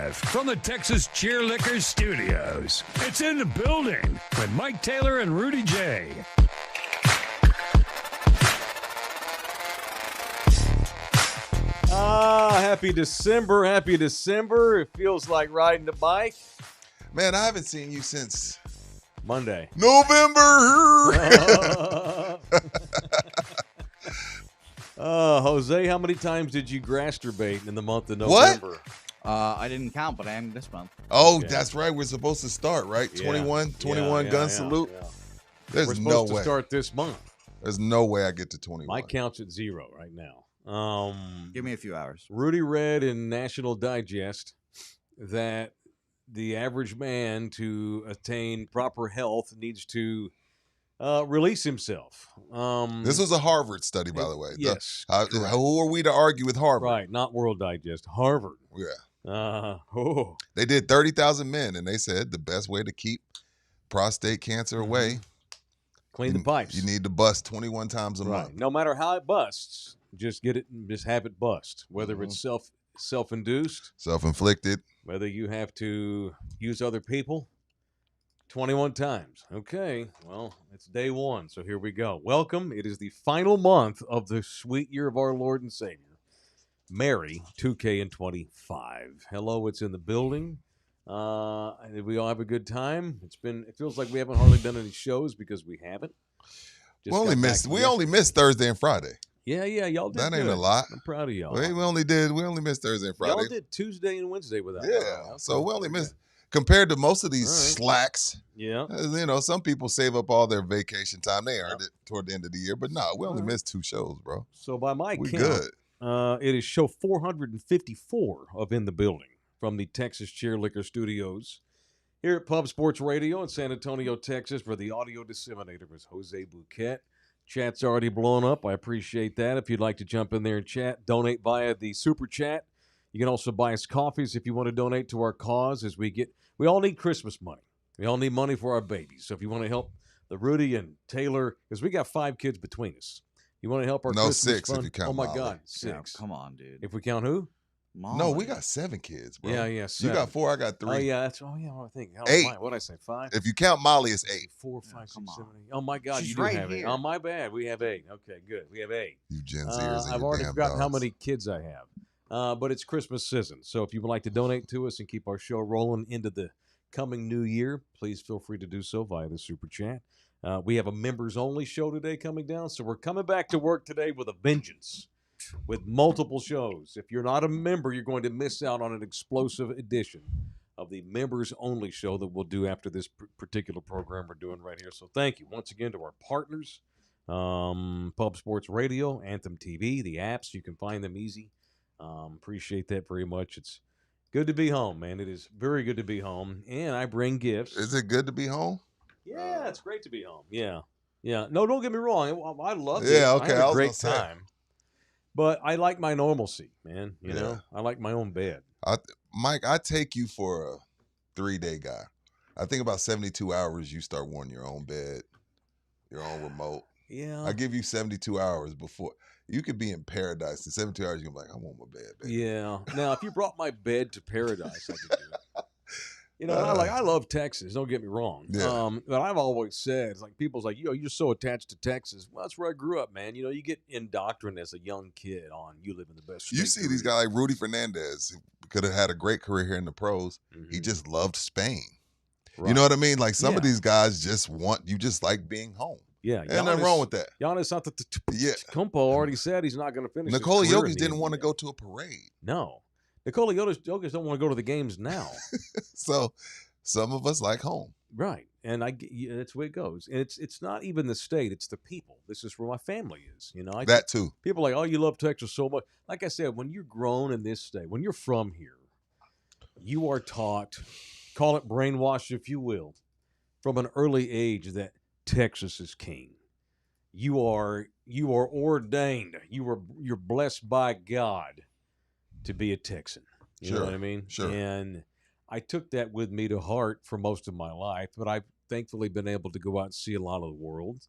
live from the Texas Cheerlicker Studios. It's In the Building with Mike Taylor and Rudy J. Happy December. Happy December. It feels like riding the bike. Man, I haven't seen you since Monday. November. Jose, how many times did you grasturbate in the month of November? I didn't count, but I am this month. Oh, Okay. That's right. We're supposed to start, right? Yeah. 21 gun salute. Yeah. There's We're no supposed to way. start this month. There's no way I get to 21. My count's at 0 right now. Give me a few hours. Rudy read in National Digest that the average man to attain proper health needs to release himself. This was a Harvard study, by the way. Yes. Who are we to argue with Harvard? Right, not World Digest. Harvard. Yeah. Oh. They did 30,000 men, and they said the best way to keep prostate cancer away, Clean the pipes. you need to bust 21 times a month. No matter how it busts, just get it. Just have it bust. Whether it's self-induced, Self-inflicted. whether you have to use other people. 21 times. Okay. Well, it's day one, so here we go. Welcome. It is the final month of the sweet year of our Lord and Savior. Merry 2K and 25. Hello, it's in the building. Did we all have a good time? It feels like we haven't hardly done any shows because we haven't. We only missed Thursday and Friday. Yeah, y'all did That ain't good. a lot. I'm proud of y'all. We only missed Thursday and Friday. Y'all did Tuesday and Wednesday without me. Yeah. Okay. So we only missed compared to most of these All right. slacks. Yeah. Some people save up all their vacation time. They earned it toward the end of the year. But no, we only missed 2 shows, bro. So by my We count, good. it is show 454 of In the Building from the Texas Cheerlicker Studios. Here at Pub Sports Radio in San Antonio, Texas, where the audio disseminator is Jose Bouquet. Chat's already blown up. I appreciate that. If you'd like to jump in there and chat, donate via the Super Chat. You can also buy us coffees if you want to donate to our cause as we all need Christmas money. We all need money for our babies. So if you want to help the Rudy and Taylor, because we got 5 kids between us. You want to help our No, Christmas 6 fund? if you count Oh, my Molly. God, Yeah, 6. come on, dude. If we count who? No, we got 7 kids, bro. Yeah, You 7. got 4, I got 3. Oh, yeah, I think. 8. What did I say, 5? If you count Molly, it's 8. 4, 5, 6, come 7, on. 8. Oh, my God, She's you do right have 8. here. Oh, my bad. We have 8. Okay, good. We have 8. You Gen Zers and I've your already damn forgotten how dogs. many kids I have. But it's Christmas season. So if you would like to donate to us and keep our show rolling into the coming new year, please feel free to do so via the Super Chat. We have a members-only show today coming down, so we're coming back to work today with a vengeance, with multiple shows. If you're not a member, you're going to miss out on an explosive edition of the members-only show that we'll do after this particular program we're doing right here. So thank you once again to our partners, Pub Sports Radio, Anthem TV, the apps. You can find them easy. Appreciate that very much. It's good to be home, man. It is very good to be home, and I bring gifts. Is it good to be home? Yeah, it's great to be home. Yeah. No, don't get me wrong. I love it. Yeah, okay, I I had a was great gonna say. time. But I like my normalcy, man. You Yeah. know, I like my own bed. Mike, I take you for a 3-day guy. I think about 72 hours, you start wanting your own bed, your own remote. Yeah. I give you 72 hours before. You could be in paradise. In 72 hours, you're like, I want my bed, baby. Yeah. Now, if you brought my bed to paradise, I could do it. You know, I love Texas. Don't get me wrong. Yeah. But I've always said, it's like people's like, you're so attached to Texas. Well, that's where I grew up, man. You know, you get indoctrinated as a young kid on you live in the best. You state see there these is. guys like Rudy Fernandez, who could have had a great career here in the pros. He Mhm. just loved Spain. Right. You know what I mean? Like some of Yeah. these guys you just like being home. Yeah. Ain't nothing wrong with that. Giannis Yeah. Antetokounmpo already said he's not going to finish. Nikola his career in Jokic the didn't want to NBA. go to a parade. No, Nikola Jokic don't want to go to the games now. So some of us like home. Right. And that's the way it goes. And it's not even the state; it's the people. This is where my family is. You know, That too. people are like, oh, you love Texas so much. Like I said, when you're grown in this state, when you're from here, you are taught, call it brainwashed if you will, from an early age that Texas is king. You are ordained. You're blessed by God to be a Texan. You know Sure, what I mean? sure. And I took that with me to heart for most of my life, but I've thankfully been able to go out and see a lot of the world.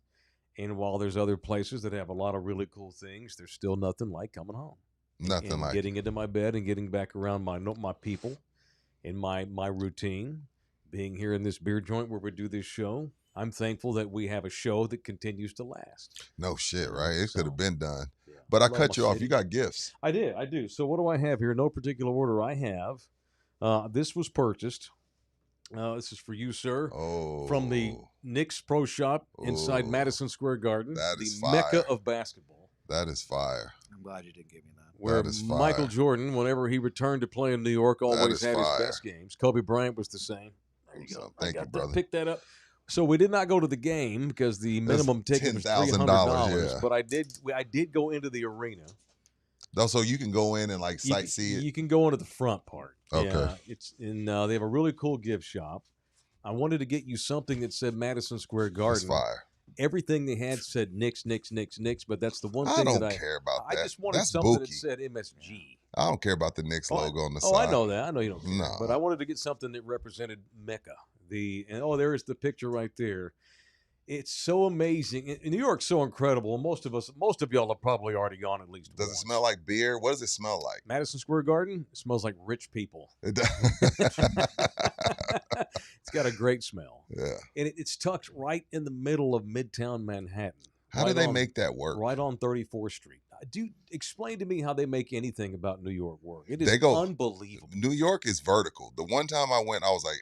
And while there's other places that have a lot of really cool things, there's still nothing like coming home. Nothing And like getting into my bed and getting back around my people in my routine, being here in this beer joint where we do this show, I'm thankful that we have a show that continues to last. No shit, right? It could have been done. Yeah. But I Love cut my you off. city. You got gifts. I do. So what do I have here? No particular order. I have. This was purchased. This is for you, sir. Oh. From the Knicks Pro Shop inside Oh. Madison Square Garden, That the is mecca fire. of basketball. That is fire. I'm glad you didn't give me that. Where That is Michael fire. Jordan, whenever he returned to play in New York, always is had his fire. best games. Kobe Bryant was the same. There you So, go. thank you, brother. Pick that up. So we did not go to the game because the That's minimum ticket was $10,000, $300. yeah. But I did go into the arena. So you can go in and like You sightsee it. You can go into the front part. Okay. Yeah, it's in. They have a really cool gift shop. I wanted to get you something that said Madison Square That's Garden. fire. Everything they had said Knicks, but that's the one I thing don't that care about I that. just wanted That's something Buki. that said MSG. I don't care about the Knicks logo on the side. Oh, I know that. I know you don't care. No. But I wanted to get something that represented Mecca. There is the picture right there. It's so amazing. New York's so incredible. Most of y'all have probably already gone at least Does once. it smell like beer? What does it smell like? Madison Square Garden? It smells like rich people. It does. It's got a great smell. Yeah. And it's tucked right in the middle of Midtown Manhattan. How do they make that work? Right on 34th Street. Explain to me how they make anything about New York work. It is They go- unbelievable. New York is vertical. The one time I went, I was like,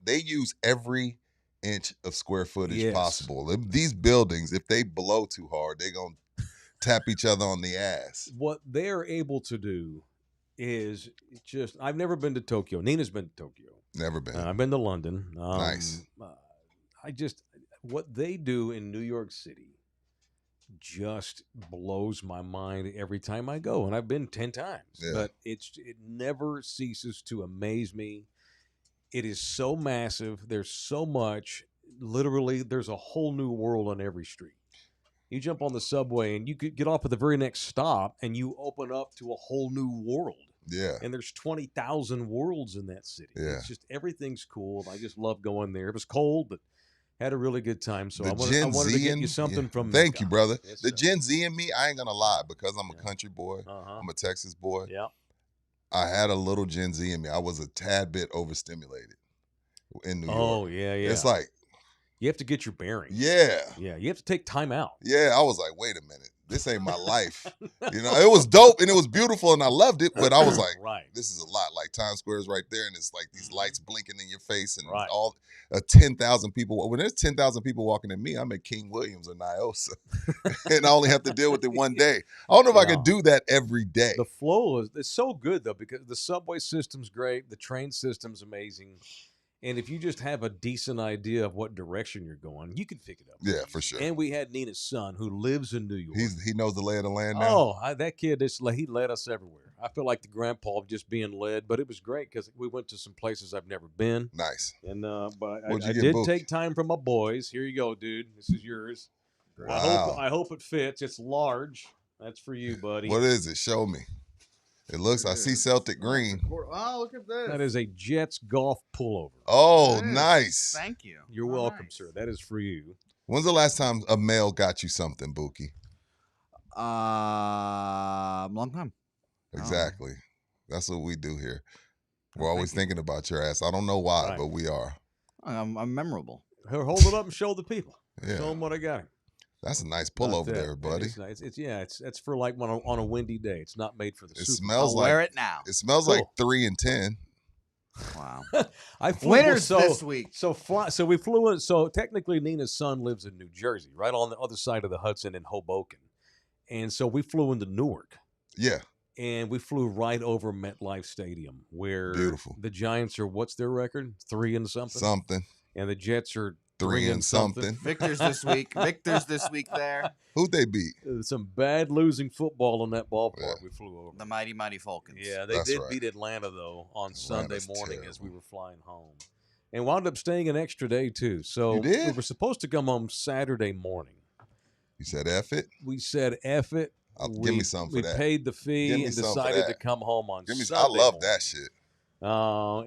they use every inch of square footage Yes. possible. These buildings, if they blow too hard, they're going to tap each other on the ass. What they're able to do is just, I've never been to Tokyo. Nina's been to Tokyo. Never been. I've been to London. Nice. What they do in New York City just blows my mind every time I go. And I've been 10 times, Yeah. but it never ceases to amaze me. It is so massive. There's so much. Literally, there's a whole new world on every street. You jump on the subway and you could get off at the very next stop and you open up to a whole new world. Yeah. And there's 20,000 worlds in that city. Yeah. It's just, everything's cool. I just love going there. It was cold, but had a really good time. So I wanted to get you something from Thank Mecca. you, brother. Yes, The sir. Gen Z in me, I ain't gonna lie, because I'm a Yeah. country boy. Uh-huh. I'm a Texas boy. Yeah. I had a little Gen Z in me. I was a tad bit overstimulated in New York. Oh, yeah. It's like, You have to get your bearings. yeah. Yeah. You have to take time out. Yeah, I was like, wait a minute. This ain't my life. You know, it was dope and it was beautiful and I loved it, but I was like, right. this is a lot. Like Times Square is right there and it's like these lights blinking in your face and Right. all 10,000 people. When there's 10,000 people walking at me, I'm at King Williams or Niosa and I only have to deal with it one day. I don't know if I could do that every day. The flow is so good, though, because the subway system's great. The train system's amazing. And if you just have a decent idea of what direction you're going, you can pick it up. Yeah, for sure. And we had Nina's son who lives in New York. He knows the lay of the land now. That kid, he led us everywhere. I feel like the grandpa just being led, but it was great because we went to some places I've never been. Nice. And but What'd you I get, did Book? take time from my boys. Here you go, dude. This is yours. Wow. I hope it fits. It's large. That's for you, buddy. What is it? Show me. It looks, I see Celtic green. Oh, look at this. That is a Jets golf pullover. Oh, It is. nice. Thank you. You're Oh, welcome, nice. sir. That is for you. When's the last time a male got you something, Buki? Long time. Exactly. That's what we do here. We're Oh, always thank you. thinking about your ass. I don't know why, Right. but we are. I'm memorable. Here, hold it up and show the people. Yeah. Show them what I got. That's a nice Not pullover that, there, man. buddy. It's nice. It's for like on a windy day. It's not made for the It Super smells I'll like wear it now. it smells Cool. like 3 and 10. Wow. I flew Winners so, this week. So we flew in. So technically, Nina's son lives in New Jersey, right on the other side of the Hudson in Hoboken, and so we flew into Newark, Yeah. and we flew right over MetLife Stadium, where Beautiful. the Giants are. What's their record? 3 and something. Something. And the Jets are 3 and something. Victor's this week. Victor's this week there. Who'd they beat? Some bad losing football in that ballpark. Yeah. We flew over. The mighty, mighty Falcons. Yeah, they That's did right. beat Atlanta, though, on Sunday Atlanta's morning as we terrible. were flying home. And wound up staying an extra day, too. So You did? we were supposed to come home Saturday morning. You said F it? We said, F it. Give me some for we that. paid the Give fee me and some for decided that. to come home on Give me. Sunday I love morning. that shit.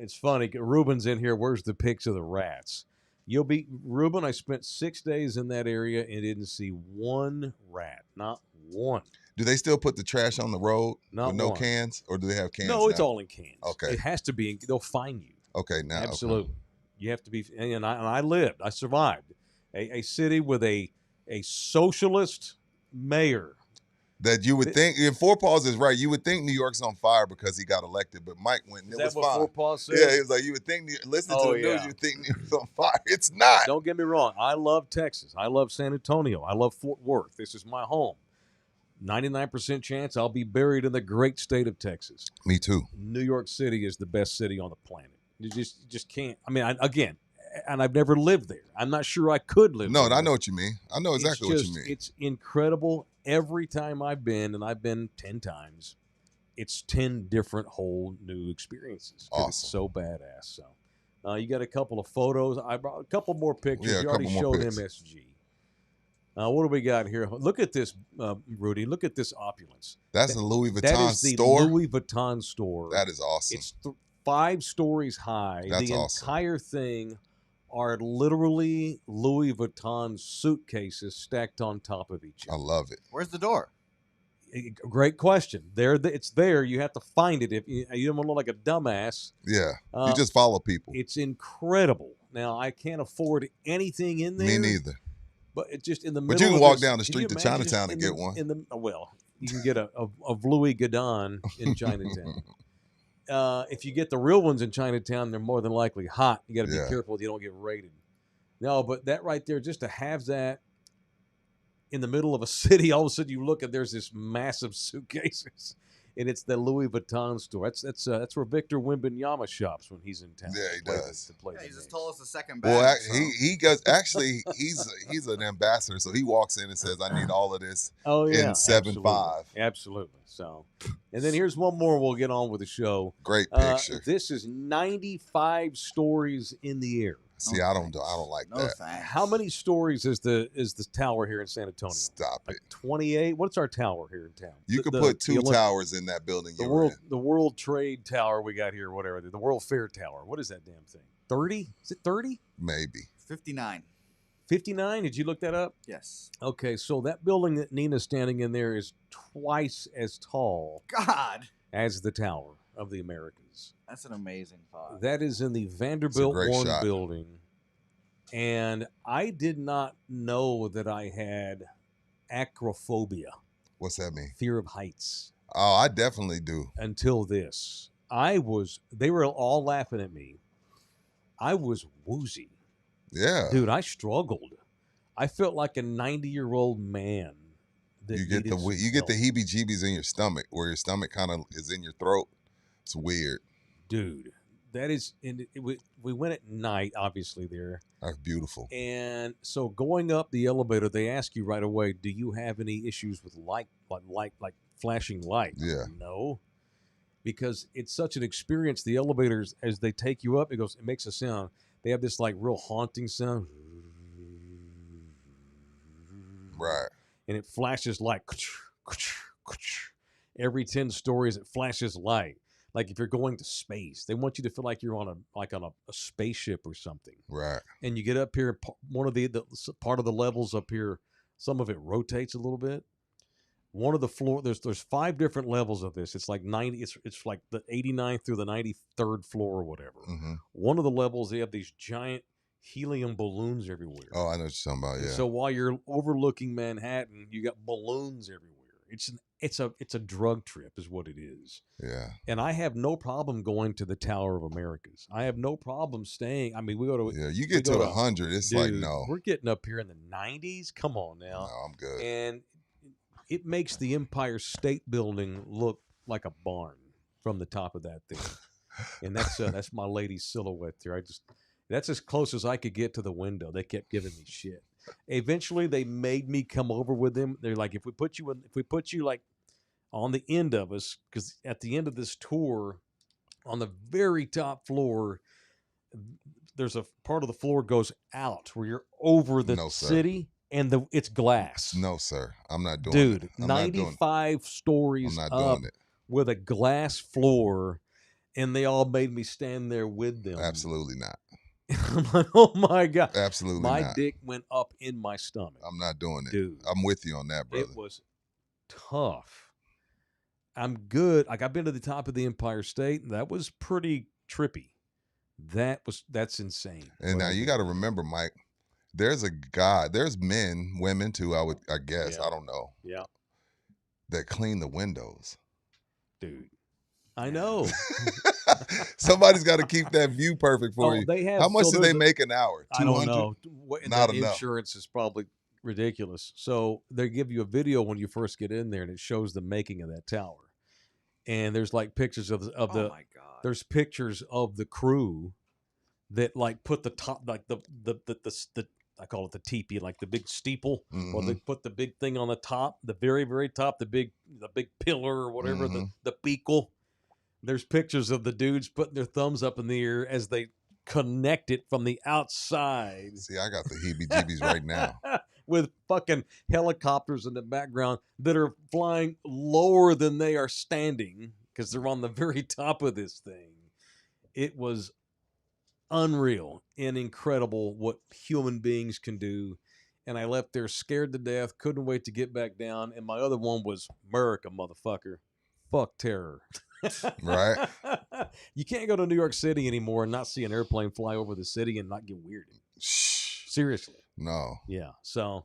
It's funny. Ruben's in here. Where's the pics of the rats? Ruben, I spent 6 days in that area and didn't see one rat. Not one. Do they still put the trash on the road Not with no one. cans, or do they have cans? No, it's now? all in cans. Okay. It has to be. They'll fine you. Okay, now okay. Absolutely. You have to be. And I lived. I survived. A city with a socialist mayor. That you would think, if Four Paws is right, you would think New York's on fire because he got elected, but Mike went and Is it that was what fine. Four Paws said? Yeah, he was like, you would think, listen to the news, yeah. you would think New York's on fire. It's not. Don't get me wrong. I love Texas. I love San Antonio. I love Fort Worth. This is my home. 99% chance I'll be buried in the great state of Texas. Me too. New York City is the best city on the planet. You just can't. I mean, again, and I've never lived there. I'm not sure I could live there. No, I know what you mean. I know exactly what you mean. It's incredible. Every time I've been, and I've been 10 times, it's 10 different whole new experiences. Awesome. It's so badass. So you got a couple of photos. I brought a couple more pictures. Yeah, you already showed pics. MSG. What do we got here? Look at this, Rudy. Look at this opulence. That's the Louis Vuitton That is the store. Louis Vuitton store. That is awesome. It's 5 stories high. That's the awesome. entire thing are literally Louis Vuitton suitcases stacked on top of each I other. love it. Where's the door? Great question. It's there. You have to find it. If you don't want to look like a dumbass. Yeah. You just follow people. It's incredible. Now I can't afford anything in there. Me neither. But it's just in the middle. But you can of walk this- down the can street you to imagine Chinatown just and get one. Well, you can get a Louis Guedon in Chinatown. If you get the real ones in Chinatown, they're more than likely hot. You got to be Yeah. careful you don't get raided. No, but that right there, just to have that in the middle of a city, all of a sudden you look and there's this massive suitcases, and it's the Louis Vuitton store. That's where Victor Wembanyama shops when he's in town. Yeah, he to play does. to play Yeah, the he's as games. tall as the second bag. Well, so. he goes. Actually, he's an ambassador, so he walks in and says, "I need all of this Oh yeah, in 7'5". Absolutely. So, and then here's one more. We'll get on with the show. Great picture. This is 95 stories in the air. See, I don't like No that. thanks. How many stories is the tower here in San Antonio? Stop Like it. 28. What's our tower here in town? You could put two towers in that building. The You were in. World Trade Tower we got here, whatever. The World Fair Tower. What is that damn thing? 30? Is it 30? Maybe. 59. 59? Did you look that up? Yes. Okay, so that building that Nina's standing in there is twice as tall God, as the Tower of the Americas. that's an amazing thought. That is in the Vanderbilt great Warren shot. building. And I did not know that I had acrophobia, What's that mean? fear of heights, Oh, I definitely do. until this. They were all laughing at me. I was woozy. Yeah. Dude, I struggled. I felt like a 90-year-old man. That You get needed some you get the help. heebie-jeebies in your stomach, where your stomach kind of is in your throat. It's weird. Dude, that is, and we went at night, obviously, there. That's beautiful. And so going up the elevator, they ask you right away, do you have any issues with light, like flashing light? Yeah. No, because it's such an experience. The elevators, as they take you up, it makes a sound. They have this like real haunting sound. Right. And it flashes light. Every 10 stories, it flashes light. Like if you're going to space, they want you to feel like you're on a spaceship or something. Right. And you get up here, one of the part of the levels up here, some of it rotates a little bit. One of the floor, there's 5 different levels of this. It's like 90. It's like the 89th through the 93rd floor or whatever. Mm-hmm. One of the levels, they have these giant helium balloons everywhere. Oh, I know what you're talking about. And Yeah. so while you're overlooking Manhattan, you got balloons everywhere. It's a drug trip, is what it is. Yeah. And I have no problem going to the Tower of Americas. I have no problem staying. I mean, we go to Yeah. You we get to go 100, it's dude, like no. we're getting up here in the 90s. Come on No, now. I'm good. And it makes the Empire State Building look like a barn from the top of that thing. And that's my lady's silhouette there. That's as close as I could get to the window. They kept giving me shit. Eventually, they made me come over with them. They're like, if we put you like on the end of us, because at the end of this tour, on the very top floor, there's a part of the floor goes out where you're over the No, sir. city, and it's glass. No, sir. I'm not doing Dude, it. I'm not doing it. 95 stories I'm not up doing it. with a glass floor, and they all made me stand there with them. Absolutely not. I'm like, oh my God. Absolutely My not. dick went up in my stomach. I'm not doing it. Dude. I'm with you on that, brother. It was tough. I'm good. Like, I've been to the top of the Empire State. That was pretty trippy. That's insane. And now you got to remember, Mike, there's men, women too, I guess, Yeah. I don't know, Yeah. that clean the windows. Dude, I know. Somebody's got to keep that view perfect for you. They have. How much so do they there's a- make an hour? 200? I don't know. Not the enough. Insurance is probably ridiculous. So they give you a video when you first get in there, and it shows the making of that tower. And there's like pictures of the. Oh my God. There's pictures of the crew that like put the top, like the I call it the teepee, like the big steeple, or they put the big thing on the top, the very, very top, the big pillar or whatever, the beagle. There's pictures of the dudes putting their thumbs up in the air as they connect it from the outside. See, I got the heebie-jeebies right now. With fucking helicopters in the background that are flying lower than they are standing because they're on the very top of this thing. It was unreal and incredible what human beings can do. And I left there scared to death, couldn't wait to get back down. And my other one was America, motherfucker. Fuck terror. Right. You can't go to New York City anymore and not see an airplane fly over the city and not get weirded. Shh. Seriously. No. Yeah. So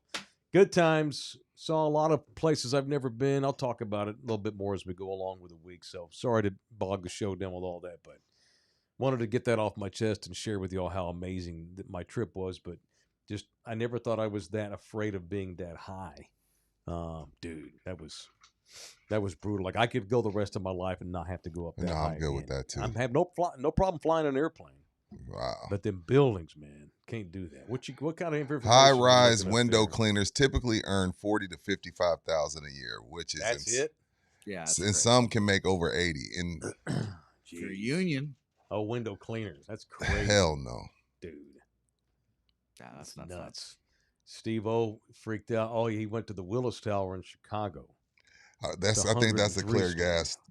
good times. Saw a lot of places I've never been. I'll talk about it a little bit more as we go along with the week. So sorry to bog the show down with all that, but wanted to get that off my chest and share with y'all how amazing that my trip was. But just, I never thought I was that afraid of being that high. Dude, that was brutal. Like, I could go the rest of my life and not have to go up that high. I'm good with that too. I have no problem flying an airplane. Wow. But them buildings, man, can't do that. What kind of information? High-rise window cleaners typically earn $40,000 to $55,000 a year, which is That's it. Yeah. And some can make over 80. And For union. Oh, window cleaners. That's crazy. hell no, dude. Yeah, that's nuts. Steve-O freaked out. Oh, he went to the Willis Tower in Chicago. I think that's the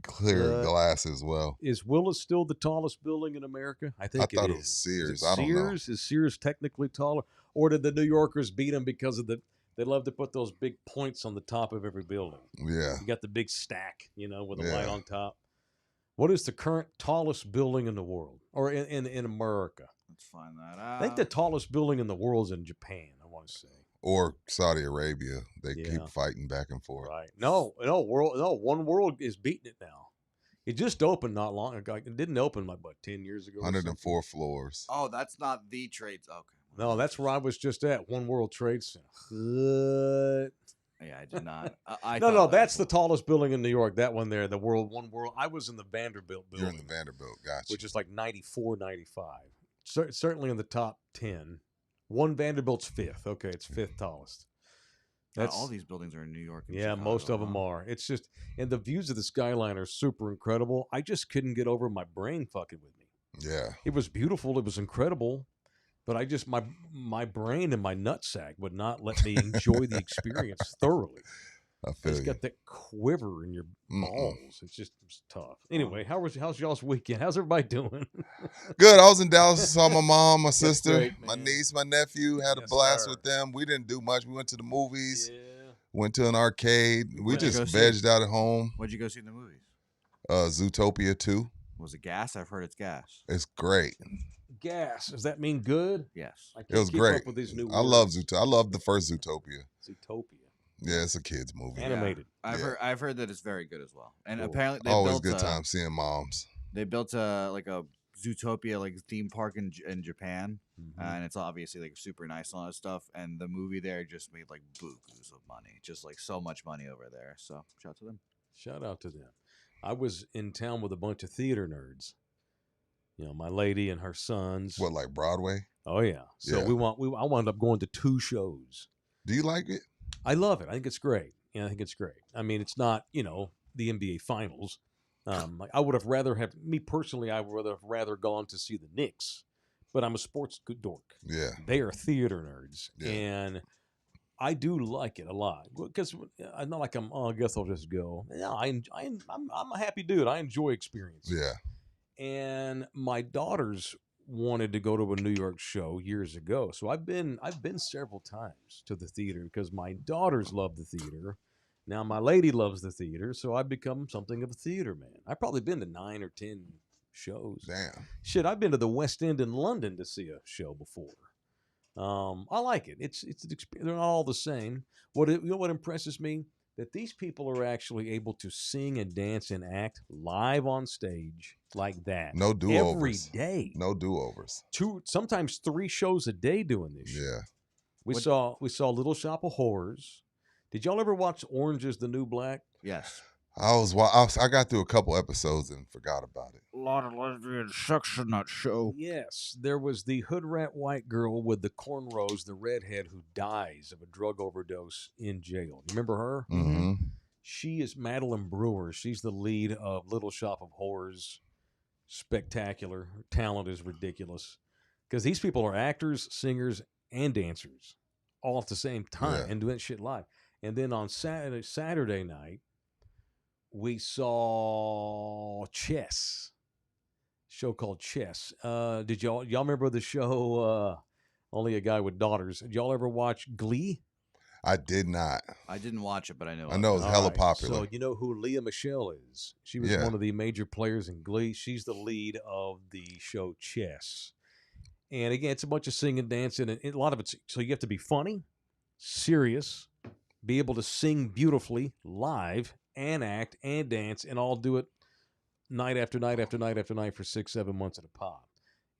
clear glass as well. Is Willis still the tallest building in America? I think I thought it was Sears. I don't know. Is Sears technically taller, or did the New Yorkers beat them because of they love to put those big points on the top of every building? Yeah, you got the big stack, with the light on top. What is the current tallest building in the world, or in America? Let's find that out. I think the tallest building in the world is in Japan, I want to say. Or Saudi Arabia. They keep fighting back and forth. Right. No, One World is beating it now. It just opened not long ago. It didn't open like, 10 years ago? 104 floors. Oh, that's not the trades. Okay. No, that's where I was just at. One World Trade Center. Yeah, I did not. No, that's the tallest building in New York. That one there, One World. I was in the Vanderbilt building. You're in the Vanderbilt, gotcha. Which is like 94, 95. Certainly in the top 10. One Vanderbilt's fifth. Okay, it's fifth tallest. All these buildings are in New York. And Chicago, most of them are. It's just, and the views of the skyline are super incredible. I just couldn't get over my brain fucking with me. Yeah. It was beautiful. It was incredible. But I just, my brain and my nutsack would not let me enjoy the experience thoroughly. I feel It's got that quiver in your balls. It's tough. Anyway, how's y'all's weekend? How's everybody doing? Good. I was in Dallas. Saw my mom, my sister, great, my niece, my nephew. Had a blast with them. We didn't do much. We went to the movies. Yeah. Went to an arcade. We just vegged out at home. What'd you go see in the movies? Zootopia 2. Was it gas? I've heard it's gas. It's great. Gas. Does that mean good? Yes. It was great. I love Zootopia. I love the first Zootopia. Yeah, it's a kids movie. Animated. Yeah. I've heard that it's very good as well. And apparently they always good time seeing moms. They built a Zootopia theme park in Japan, and it's obviously super nice and all that stuff. And the movie there just made bukus of money, just so much money over there. So shout out to them. I was in town with a bunch of theater nerds. My lady and her sons. What, like Broadway? Oh yeah. So I wound up going to 2 shows. Do you like it? I love it. I think it's great. I think it's great. I mean, it's not, the NBA Finals. I would have me personally, I would have rather gone to see the Knicks, but I'm a sports dork. Yeah. They are theater nerds. Yeah. And I do like it a lot because I'm not like I guess I'll just go. No, I'm a happy dude. I enjoy experience. Yeah. And my daughters wanted to go to a New York show years ago. So I've been several times to the theater because my daughters love the theater. Now, my lady loves the theater, so I've become something of a theater man. I've probably been to 9 or 10 shows. Damn. Shit, I've been to the West End in London to see a show before. I like it. It's an experience. They're not all the same. You know what impresses me? That these people are actually able to sing and dance and act live on stage like that. No do-overs. Every day. No do-overs. Sometimes 3 shows a day doing this shit. Yeah. We saw Little Shop of Horrors. Did y'all ever watch Orange is the New Black? Yes. I got through a couple episodes and forgot about it. A lot of lesbian sex in that show. Yes, there was the hood rat white girl with the cornrows, the redhead, who dies of a drug overdose in jail. You remember her? Mm-hmm. She is Madeline Brewer. She's the lead of Little Shop of Horrors. Spectacular. Her talent is ridiculous. Because these people are actors, singers, and dancers all at the same time and doing shit live. And then on Saturday night, we saw Chess. Show called Chess. Did y'all remember the show Only a Guy with Daughters? Did y'all ever watch Glee? I did not. I didn't watch it, but I know. I know it's hella popular. So you know who Leah Michelle is? She was one of the major players in Glee. She's the lead of the show Chess. And again, it's a bunch of singing, dancing, and a lot of it's so you have to be funny, serious, be able to sing beautifully live, and act and dance, and all do it night after night after night after night for 6-7 months at a pop.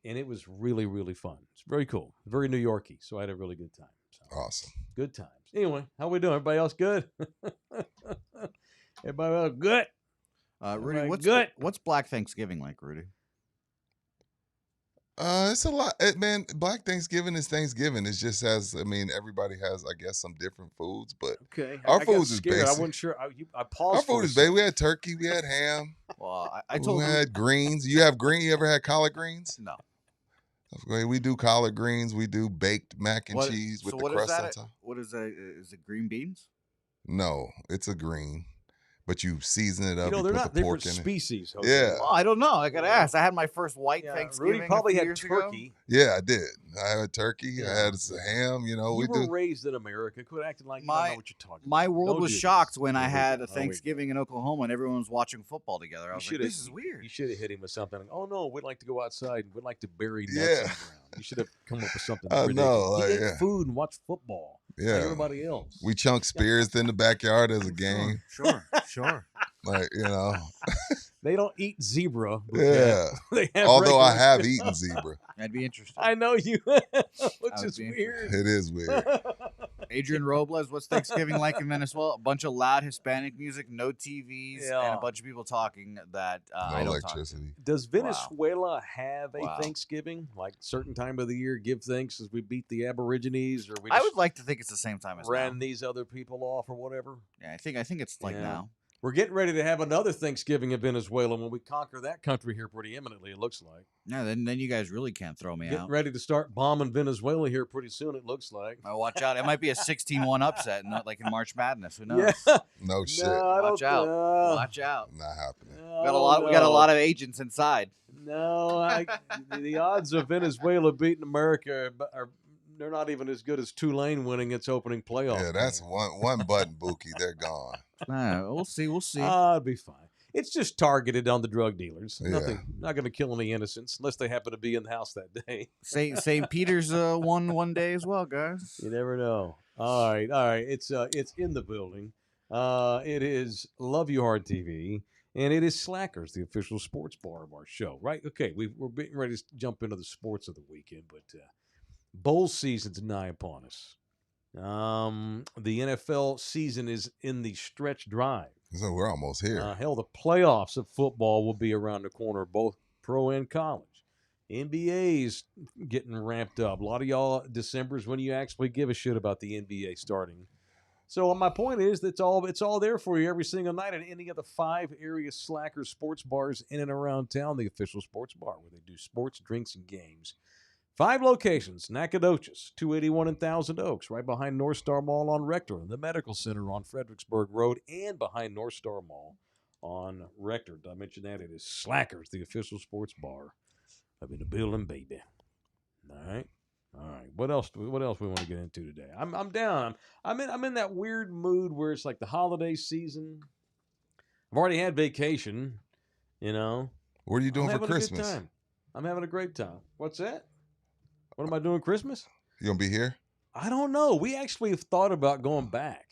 And it was really, really fun. It's very cool. Very New Yorky. So I had a really good time. So, awesome. Good times. Anyway, how we doing? Everybody else good? Everybody else good? Rudy, what's Black Thanksgiving like, Rudy? It's a lot, man. Black Thanksgiving is Thanksgiving. It just everybody has, I guess, some different foods, but okay. Our foods is basic. I wasn't sure. I paused. Our food is basic. We had turkey. We had ham. Well, we had greens. You have green? You ever had collard greens? No. We do collard greens. We do baked mac and cheese with the crust on top. What is that? Is it green beans? No, it's a green. But you season it up. They're not different in species. It. Yeah. Oh, I don't know. I gotta ask. I had my first white Thanksgiving. Rudy probably had years turkey. Ago. Yeah, I did. I had turkey. I had ham. You were raised in America. Quit acting like you don't know what you're talking about. My world was shocked when I had a Thanksgiving in Oklahoma and everyone was watching football together. I was like, this is weird. You should have hit him with something. Like, oh, no, we'd like to go outside. We'd like to bury nuts in the ground. You should have come up with something ridiculous. Eat food and watch football. Yeah. Like everybody else. We chunk spears in the backyard as a game. Sure. Like, They don't eat zebra. Yeah. They have although I have eaten zebra. That'd be interesting. I know you, which is weird. It is weird. Adrian Robles, what's Thanksgiving like in Venezuela? A bunch of loud Hispanic music, no TVs, and a bunch of people talking that no electricity. Does Venezuela have a Thanksgiving? Like certain time of the year, give thanks as we beat the Aborigines, or we? I would like to think it's the same time as ran these other people off or whatever. Yeah, I think it's like now. We're getting ready to have another Thanksgiving in Venezuela when we conquer that country here pretty imminently, it looks like. Yeah, then you guys really can't throw me out. Getting ready to start bombing Venezuela here pretty soon, it looks like. Watch out. It might be a 16-1 upset, not like in March Madness. Who knows? Yeah. No shit. Watch out. Watch out. Not happening. We got a lot of agents inside. No, the odds of Venezuela beating America are they're not even as good as Tulane winning its opening playoff. Yeah, that's one button, Buki. They're gone. We'll see. It'll be fine. It's just targeted on the drug dealers. Yeah. Not going to kill any innocents unless they happen to be in the house that day. St. Peter's won one day as well, guys. You never know. All right. It's in the building. It is Love You Hard TV, and it is Slackers, the official sports bar of our show. Right? Okay, we're getting ready to jump into the sports of the weekend, but bowl season's nigh upon us. The NFL season is in the stretch drive. So we're almost here. Hell, the playoffs of football will be around the corner, both pro and college. NBA's getting ramped up. A lot of y'all, December's when you actually give a shit about the NBA starting. So my point is that it's all there for you every single night at any of the 5 area Slacker sports bars in and around town, the official sports bar, where they do sports, drinks, and games. 5 locations: Nacogdoches, 281 and Thousand Oaks, right behind North Star Mall on Rector, the Medical Center on Fredericksburg Road, and behind North Star Mall on Rector. Did I mention that? It is Slackers, the official sports bar. I'm in the building, baby. All right. Mike? What else? What else we want to get into today? I'm down. I'm in that weird mood where it's like the holiday season. I've already had vacation. You know. What are you doing I'm for having Christmas? a good time. I'm having a great time. What's that? What am I doing Christmas? You gonna be here? I don't know. We actually have thought about going back.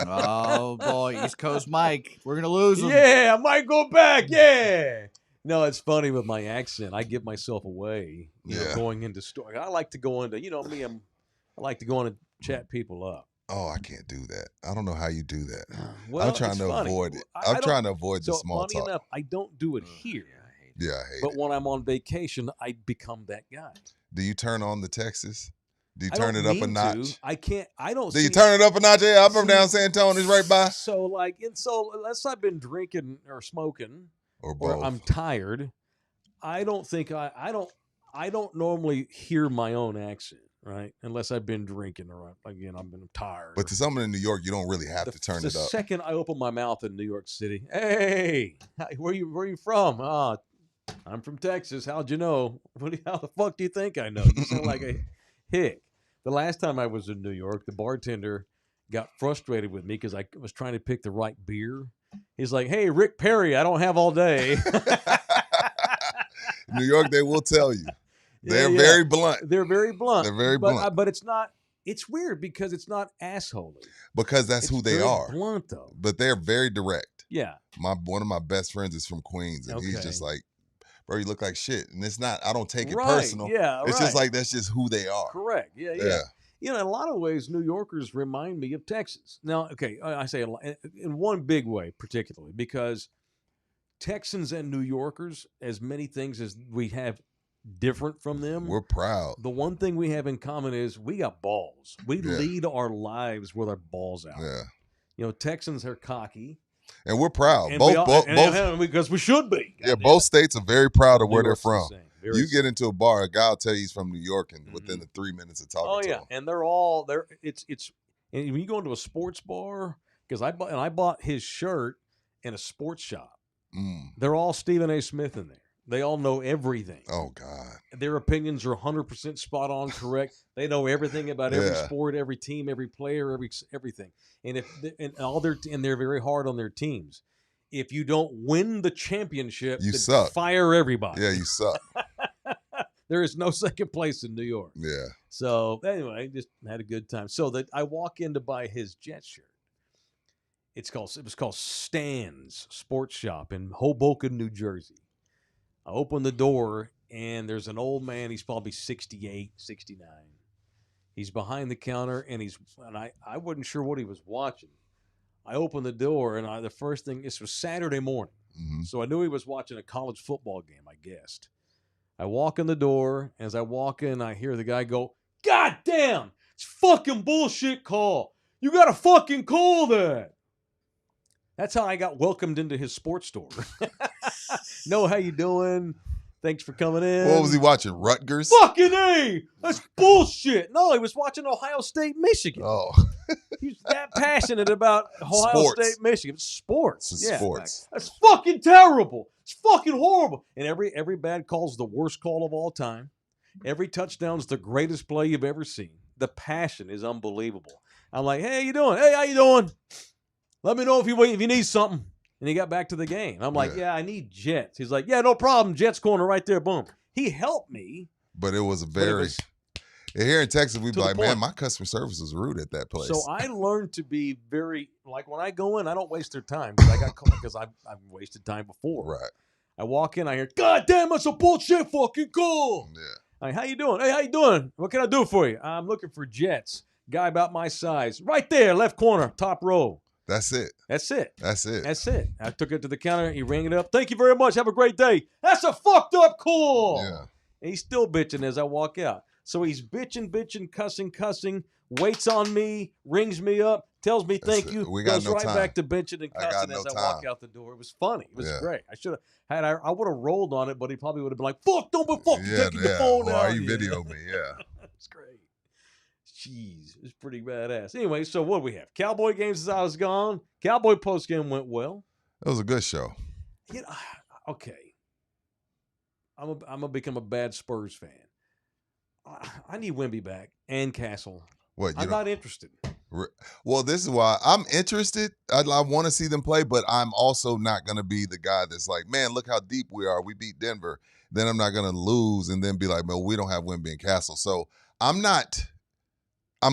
Oh boy, East Coast Mike, we're gonna lose him. Yeah, I might go back. Yeah. No, it's funny with my accent. I give myself away. You know, Yeah. going into story. I like to go into. You know me. I like to go in and chat people up. Oh, I can't do that. I don't know how you do that. Well, I'm trying it's to funny. avoid it. I I'm trying to avoid the So small funny talk. enough, I don't do it here. Yeah, I hate But it. when I'm on vacation, I become that guy. Do you turn on the Texas? Do you I turn don't it up a mean to. notch? I can't. I don't. Do you see- turn it up a notch? Yeah, I'm from See, down San Antonio. It's right by. So unless I've been drinking or smoking Or both. or I'm tired, I don't think I don't normally hear my own accent, right? Unless I've been drinking or again I've been tired. But to someone in New York, you don't really have to turn the it up. second I open my mouth in New York City, hey, where you from? I'm from Texas. How'd you know? How the fuck do you think I know? You sound like a hick. The last time I was in New York, the bartender got frustrated with me because I was trying to pick the right beer. He's like, "Hey, Rick Perry, I don't have all day." New York, they will tell you. They're Yeah. very blunt They're very blunt. They're very blunt. But it's not. It's weird because it's not assholey. because that's It's who they very are. Blunt though. But they're very direct. Yeah. One of my best friends is from Queens, and he's Okay. just like, bro, you look like shit. And it's not, I don't take it Right. personal. Yeah. It's just right. like, that's just who they are. Correct. Yeah. Yeah. You know, in a lot of ways, New Yorkers remind me of Texans. Now, okay, I say a lot, in one big way, particularly because Texans and New Yorkers, as many things as we have different from them, We're proud. the one thing we have in common is we got balls. We Yeah. lead our lives with our balls out. Yeah. You know, Texans are cocky. And we're proud. And Both because we should be. yeah, Goddamn both it. states are very proud of New where they're York's the from. same. Very You get into a bar, a guy will tell you he's from New York, and Mhm. within the 3 minutes of talking Oh to yeah, him. and they're all there. It's and when you go into a sports bar, because I bought his shirt in a sports shop. Mm. They're all Stephen A. Smith in there. They all know everything. Oh God. Their opinions are 100% spot on, correct. They know everything about every Yeah. sport, every team, every player, everything. And they're very hard on their teams. If you don't win the championship, You then suck. fire everybody. Yeah, you suck. There is no second place in New York. Yeah. So anyway, just had a good time. So that I walk in to buy his Jet shirt. It was called Stan's Sports Shop in Hoboken, New Jersey. I open the door and there's an old man. He's probably 68, 69. He's behind the counter and I wasn't sure what he was watching. I opened the door and the first thing, this was Saturday morning. Mhm. So I knew he was watching a college football game, I guessed. I walk in the door. As I walk in, I hear the guy go, "God damn, it's fucking bullshit call. You got to fucking call that." That's how I got welcomed into his sports store. No, how you doing? Thanks for coming in. What was he watching? Rutgers? Fucking A! That's bullshit. No, he was watching Ohio State, Michigan. Oh, He's that passionate about Ohio Sports. State, Michigan. Sports. it's Yeah. sports. That's fucking terrible. It's fucking horrible. And every bad call's the worst call of all time. Every touchdown's the greatest play you've ever seen. The passion is unbelievable. I'm like, "Hey, how you doing? Hey, how you doing? Let me know if you need something." And he got back to the game. I'm like, Yeah. "Yeah, I need Jets." He's like, "Yeah, no problem. Jets corner right there. Boom." He helped me. But it was a but it very. was- Here in Texas, we'd to be the like, man, point. my customer service was rude at that place. So I learned to be very like when I go in, I don't waste their time because I've wasted time before. Right. I walk in, I hear, "God damn, that's a bullshit fucking call." Yeah. Like, "How you doing? Hey, how you doing? What can I do for you?" "I'm looking for Jets. Guy about my size. Right there, left corner, top row." That's it. That's it. That's it. That's it. I took it to the counter. He rang it up. "Thank you very much. Have a great day." "That's a fucked up call." Yeah. And he's still bitching as I walk out. So he's bitching, cussing, waits on me, rings me up, tells me That's thank it. you, We got goes no right time. back to bitching and I got cussing no as I walk time. out the door. It was funny. It was Yeah. great. I should have I would have rolled on it, but he probably would have been like, "Fuck, don't be fucking Yeah, taking the yeah. phone Why out." are you video me? Yeah. It's great. Jeez, it's pretty badass. Anyway, so what do we have? Cowboy games as I was gone. Cowboy post game went well. It was a good show. You know, okay. I'm gonna become a bad Spurs fan. I need Wemby back and Castle. What, I'm not interested. Well, this is why I'm interested. I want to see them play, but I'm also not going to be the guy that's like, man, look how deep we are. We beat Denver. Then I'm not going to lose and then be like, well, we don't have Wemby and Castle. So I'm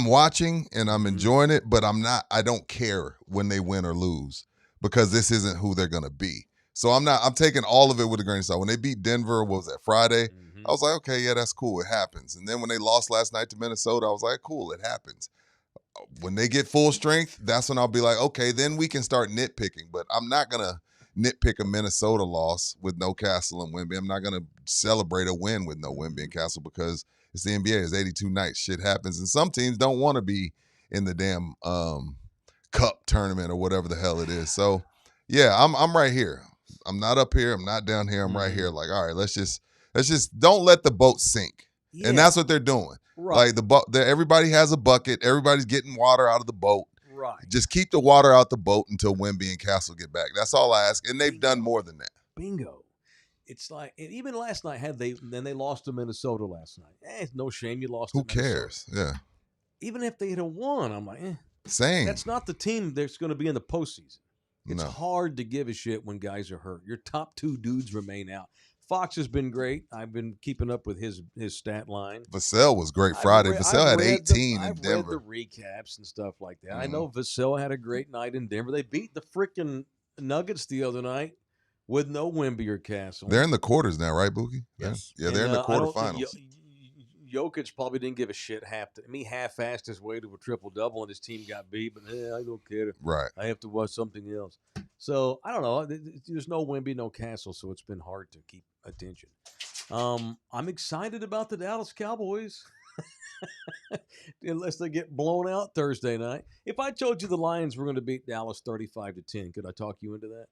watching and I'm enjoying it, but I don't care when they win or lose because this isn't who they're going to be. So I'm taking all of it with a grain of salt. When they beat Denver, what was that, Friday? I was like, okay, yeah, that's cool. It happens. And then when they lost last night to Minnesota, I was like, cool, it happens. When they get full strength, that's when I'll be like, okay, then we can start nitpicking. But I'm not going to nitpick a Minnesota loss with no Castle and Wemby. I'm not going to celebrate a win with no Wemby and Castle because it's the NBA. It's 82 nights. Shit happens. And some teams don't want to be in the damn cup tournament or whatever the hell it is. So, yeah, I'm right here. I'm not up here. I'm not down here. I'm right here. Like, all right, let's just don't let the boat sink. Yeah. And that's what they're doing. Right. Like everybody has a bucket. Everybody's getting water out of the boat. Right. Just keep the water out the boat until Wemby and Castle get back. That's all I ask. And they've done more than that. Bingo. It's like, and even last night they lost to Minnesota last night. It's no shame you lost. Who cares? Yeah. Even if they had won, I'm like, same. That's not the team that's going to be in the postseason. It's hard to give a shit when guys are hurt. Your top two dudes remain out. Fox has been great. I've been keeping up with his stat line. Vassell was great Friday. Vassell had 18 in Denver. I've read the recaps and stuff like that. I know Vassell had a great night in Denver. They beat the freaking Nuggets the other night with no Wemby or Castle. They're in the quarters now, right, Boogie? Yes. Yeah, they're in the quarterfinals. Jokic probably didn't give a shit half-assed his way to a triple-double and his team got beat, but I don't care. Right. I have to watch something else. So, I don't know. There's no Wemby, no Castle, so it's been hard to keep attention. I'm excited about the Dallas Cowboys. Unless they get blown out Thursday night. If I told you the Lions were going to beat Dallas 35-10, could I talk you into that?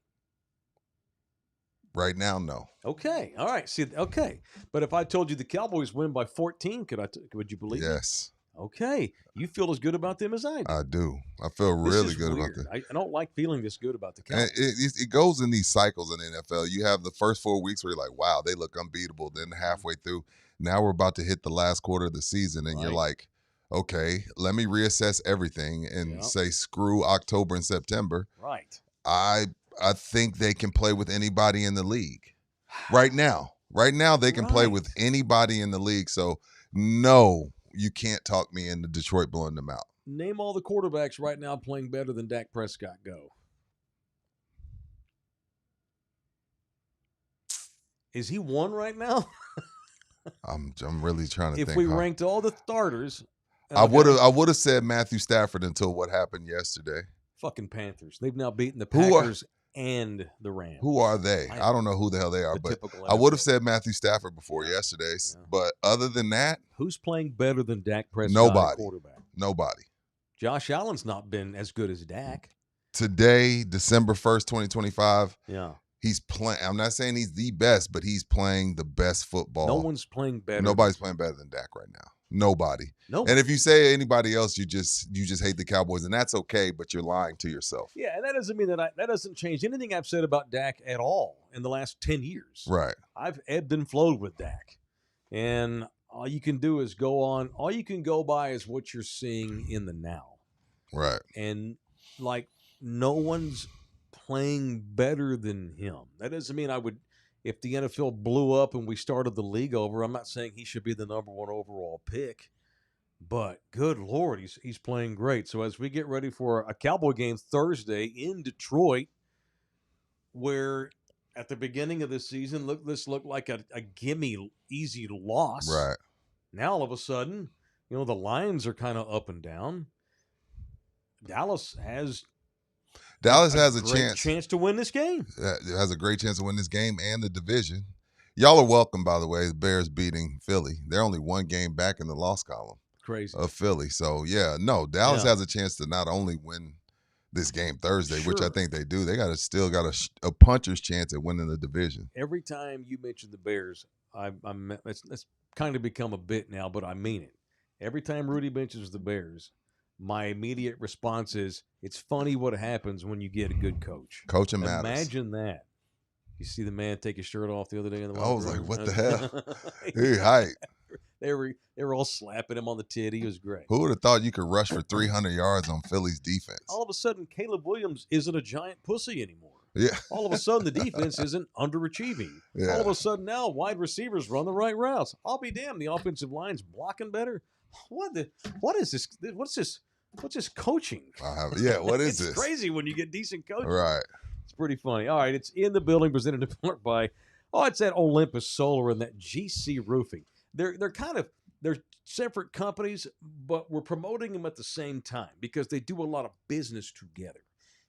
Right now, no. Okay. All right. Okay. But if I told you the Cowboys win by 14, would you believe Yes. Me? Okay. You feel as good about them as I do. I do. I feel really good about them. I don't like feeling this good about the Cowboys. It goes in these cycles in the NFL. You have the first 4 weeks where you're like, wow, they look unbeatable. Then halfway through, now we're about to hit the last quarter of the season, and you're like, okay, let me reassess everything and say screw October and September. Right. I think they can play with anybody in the league right now. Right now, they can play with anybody in the league. So, no, you can't talk me into Detroit blowing them out. Name all the quarterbacks right now playing better than Dak Prescott. Go. Is he one right now? I'm really trying to think. If we ranked all the starters, I would have said Matthew Stafford until what happened yesterday. Fucking Panthers. They've now beaten the Packers and the Rams. Who are they? I don't know who the hell they are, but I would have said Matthew Stafford before yesterday. Yeah. But other than that, who's playing better than Dak Prescott? Nobody. Quarterback? Nobody. Josh Allen's not been as good as Dak. Today, December 1st, 2025. Yeah. He's playing. I'm not saying he's the best, but he's playing the best football. No one's playing better. Nobody's playing better than Dak right now. Nobody. And if you say anybody else, you just hate the Cowboys, and that's okay, but you're lying to yourself. Yeah, and that doesn't mean that doesn't change anything I've said about Dak at all in the last 10 years. Right. I've ebbed and flowed with Dak. And all you can do is all you can go by is what you're seeing in the now. Right. And like no one's playing better than him. That doesn't mean if the NFL blew up and we started the league over, I'm not saying he should be the number one overall pick, but good Lord, he's playing great. So as we get ready for a Cowboy game Thursday in Detroit, where at the beginning of the season, this looked like a gimme easy loss. Right. Now all of a sudden, the Lions are kind of up and down. Dallas has a chance to win this game. Has a great chance to win this game and the division. Y'all are welcome, by the way. The Bears beating Philly. They're only one game back in the loss column. Crazy. Of Philly. So, Dallas has a chance to not only win this game Thursday, which I think they do. They still got a puncher's chance at winning the division. Every time you mention the Bears, it's kind of become a bit now, but I mean it. Every time Rudy mentions the Bears, my immediate response is, it's funny what happens when you get a good coach. Coaching matters. Imagine that. You see the man take his shirt off the other day in the I was like, what the hell? Hey, height. They were all slapping him on the titty. It was great. Who would have thought you could rush for 300 yards on Philly's defense? All of a sudden, Caleb Williams isn't a giant pussy anymore. Yeah. All of a sudden, the defense isn't underachieving. Yeah. All of a sudden now, wide receivers run the right routes. I'll be damned, the offensive line's blocking better. What is this? What's this coaching? What is It's this? crazy when you get decent coaching. Right. It's pretty funny. All right, it's in the building, presented in part by, it's that Olympus Solar and that GC Roofing. They're separate companies, but we're promoting them at the same time because they do a lot of business together.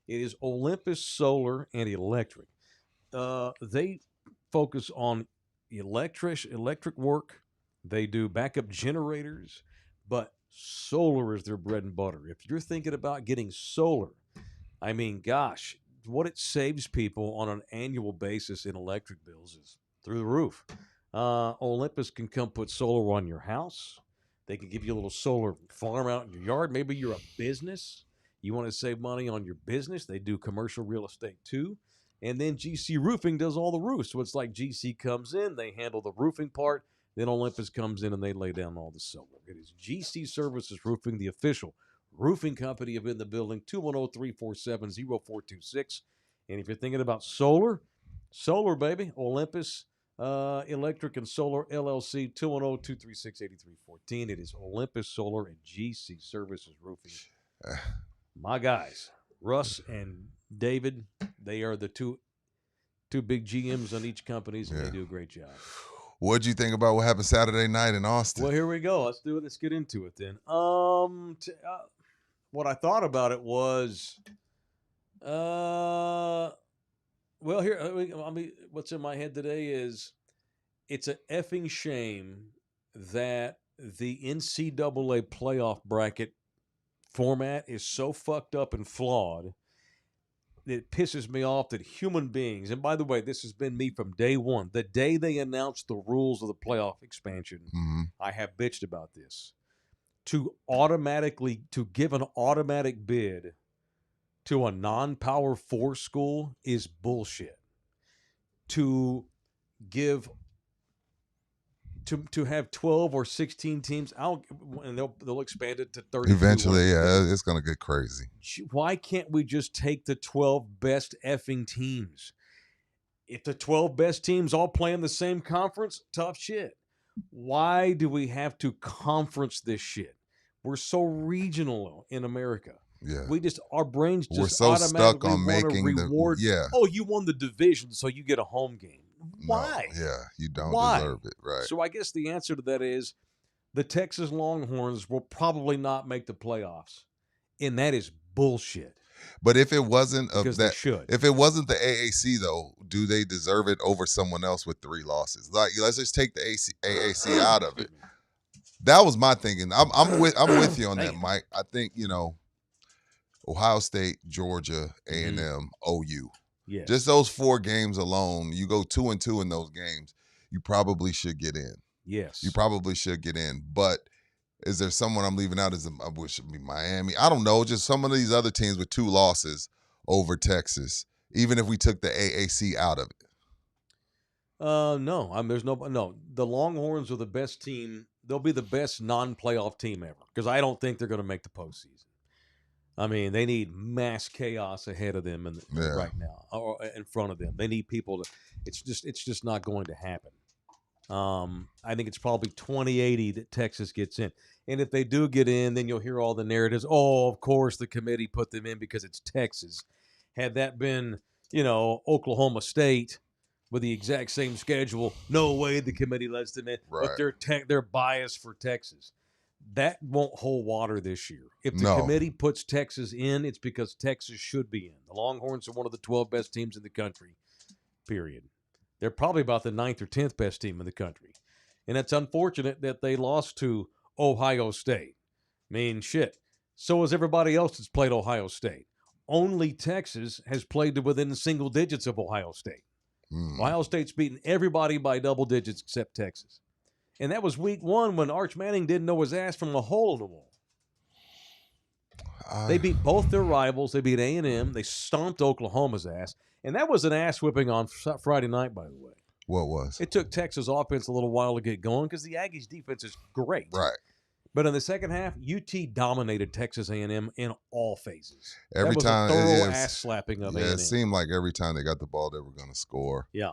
It is Olympus Solar and Electric. They focus on electric work. They do backup generators, but solar is their bread and butter. If you're thinking about getting solar, I mean, gosh, what it saves people on an annual basis in electric bills is through the roof. Olympus can come put solar on your house. They can give you a little solar farm out in your yard. Maybe you're a business. You want to save money on your business. They do commercial real estate too. And then GC Roofing does all the roofs. So it's like GC comes in, they handle the roofing part. Then Olympus comes in and they lay down all the solar. It is GC Services Roofing, the official roofing company of In the Building, 210-347-0426. And if you're thinking about solar, baby, Olympus Electric and Solar LLC, 210-236-8314. It is Olympus Solar and GC Services Roofing. My guys, Russ and David, they are the two big GMs on each companies, and they do a great job. What'd you think about what happened Saturday night in Austin? Well, here we go. Let's do it. Let's get into it then. What I thought about it was, well, here, I mean, what's in my head today is it's an effing shame that the NCAA playoff bracket format is so fucked up and flawed that it pisses me off that human beings, and by the way, this has been me from day one, the day they announced the rules of the playoff expansion, I have bitched about this. To give an automatic bid to a non-Power 4 school is bullshit. To have 12 or 16 teams, and they'll expand it to 30. Eventually, yeah, it's going to get crazy. Why can't we just take the 12 best effing teams? If the 12 best teams all play in the same conference, tough shit. Why do we have to conference this shit? We're so regional in America. Yeah, our brains just we're so stuck on making reward. Oh, you won the division, so you get a home game. Why? No, yeah, you don't deserve it, right? So I guess the answer to that is the Texas Longhorns will probably not make the playoffs, and that is bullshit. But if it wasn't if it wasn't the AAC though, do they deserve it over someone else with 3 losses? Like, let's just take the AAC out of it. That was my thinking. I'm with you on that, Mike. I think Ohio State, Georgia, A&M, OU. Yeah. Just those 4 games alone, you go 2-2 in those games, you probably should get in. Yes. You probably should get in. But is there someone I'm leaving out? I wish it would be Miami. I don't know. Just some of these other teams with 2 losses over Texas, even if we took the AAC out of it. No. There's no. The Longhorns are the best team. They'll be the best non-playoff team ever because I don't think they're going to make the postseason. I mean, they need mass chaos ahead of them right now, or in front of them. They need people to. It's just not going to happen. I think it's probably 2080 that Texas gets in, and if they do get in, then you'll hear all the narratives. Oh, of course, the committee put them in because it's Texas. Had that been, Oklahoma State with the exact same schedule, no way the committee lets them in. Right. But they're biased for Texas. That won't hold water this year. If the committee puts Texas in, it's because Texas should be in. The Longhorns are one of the 12 best teams in the country, period. They're probably about the 9th or 10th best team in the country. And it's unfortunate that they lost to Ohio State. I mean, shit. So has everybody else that's played Ohio State. Only Texas has played to within single digits of Ohio State. Ohio State's beaten everybody by double digits except Texas. And that was week 1 when Arch Manning didn't know his ass from a hole in the wall. They beat both their rivals. They beat A&M. They stomped Oklahoma's ass. And that was an ass whipping on Friday night, by the way. What was? It took Texas offense a little while to get going because the Aggies defense is great. Right. But in the second half, UT dominated Texas A&M in all phases. Every that was time a thorough it was, ass slapping of yeah, A&M. it seemed like every time they got the ball, they were going to score. Yeah.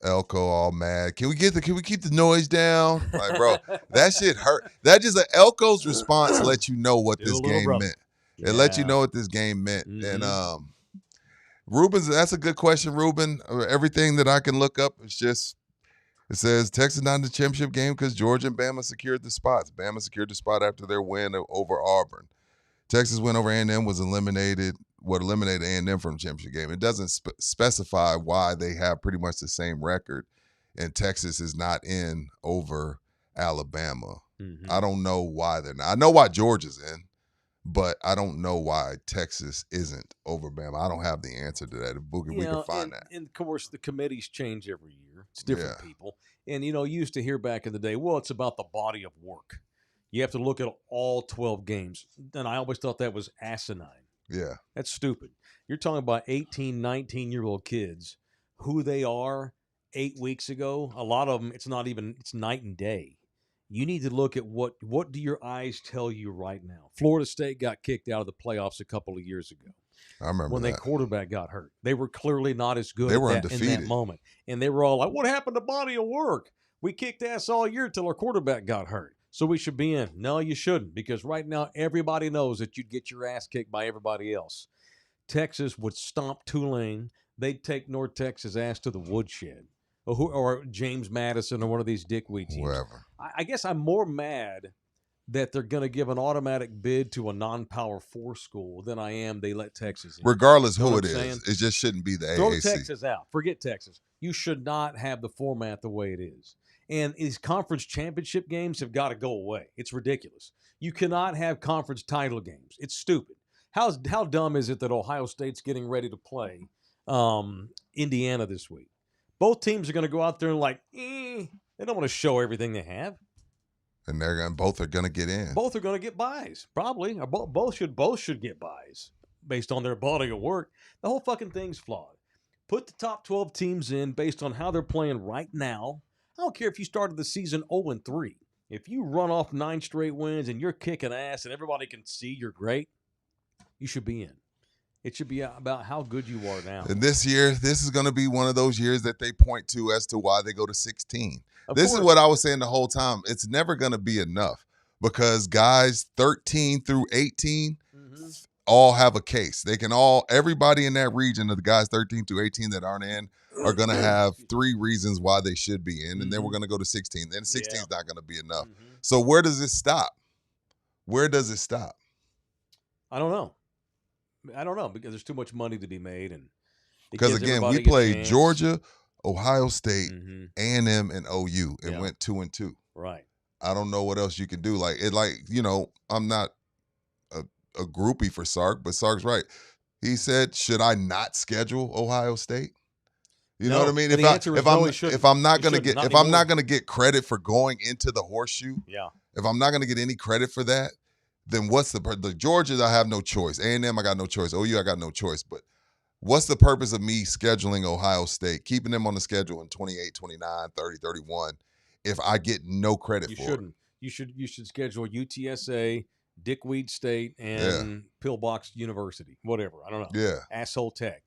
Elko all mad. Can we keep the noise down? Like, bro, that shit hurt. That just Elko's response let you know what this game meant. Yeah. It let you know what this game meant. Mm-hmm. And Ruben's, that's a good question, Ruben. Everything that I can look up is just, it says Texas not in the championship game because Georgia and Bama secured the spots. Bama secured the spot after their win over Auburn. Texas win over A&M was eliminated A&M from the championship game. It doesn't specify why they have pretty much the same record, and Texas is not in over Alabama. Mm-hmm. I don't know why they're not. I know why Georgia's in, but I don't know why Texas isn't over Bama. I don't have the answer to that. If Boogie, we can find that. And, of course, the committees change every year. It's different people. And, you used to hear back in the day, well, it's about the body of work. You have to look at all 12 games. And I always thought that was asinine. Yeah. That's stupid. You're talking about 18, 19-year-old kids, who they are 8 weeks ago. A lot of them, it's night and day. You need to look at what do your eyes tell you right now. Florida State got kicked out of the playoffs a couple of years ago. I remember when their quarterback got hurt. They were clearly not as good They were in undefeated. that moment. And they were all like, what happened to body of work? We kicked ass all year till our quarterback got hurt. So we should be in. No, you shouldn't, because right now everybody knows that you'd get your ass kicked by everybody else. Texas would stomp Tulane. They'd take North Texas' ass to the woodshed. Or James Madison or one of these dickweed teams. Whoever. I guess I'm more mad that they're going to give an automatic bid to a non-Power 4 school than I am they let Texas in. Regardless You know who what it I'm is, saying? it just shouldn't be the Throw AAC. Texas out. Forget Texas. You should not have the format the way it is. And these conference championship games have got to go away. It's ridiculous. You cannot have conference title games. It's stupid. How dumb is it that Ohio State's getting ready to play Indiana this week? Both teams are going to go out there and they don't want to show everything they have. And both are going to get in. Both are going to get buys, probably. Or both should get buys based on their body of work. The whole fucking thing's flawed. Put the top 12 teams in based on how they're playing right now. I don't care if you started the season 0-3. If you run off 9 straight wins and you're kicking ass and everybody can see you're great, you should be in. It should be about how good you are now. And this year, this is going to be one of those years that they point to as to why they go to 16. This is what I was saying the whole time. It's never going to be enough because guys 13 through 18 all have a case. Everybody in that region of the guys 13 through 18 that aren't in are going to have 3 reasons why they should be in. And then we're going to go to 16. Then 16 is not going to be enough. So where does it stop? Where does it stop? I don't know because there's too much money to be made. And because, again, we played Georgia, Ohio State, A&M, and OU and went 2-2. Right. I don't know what else you can do. I'm not a groupie for Sark, but Sark's right. He said, should I not schedule Ohio State? You know what I mean? If I'm not going to get credit for going into the horseshoe, if I'm not going to get any credit for that, then what's the Georgia? I have no choice. A&M, I got no choice. OU, I got no choice. But what's the purpose of me scheduling Ohio State, keeping them on the schedule in 28, 29, 30, 31, if I get no credit for it? You shouldn't. You should schedule UTSA, Dickweed State, and Pillbox University. Whatever. I don't know. Yeah. Asshole Tech.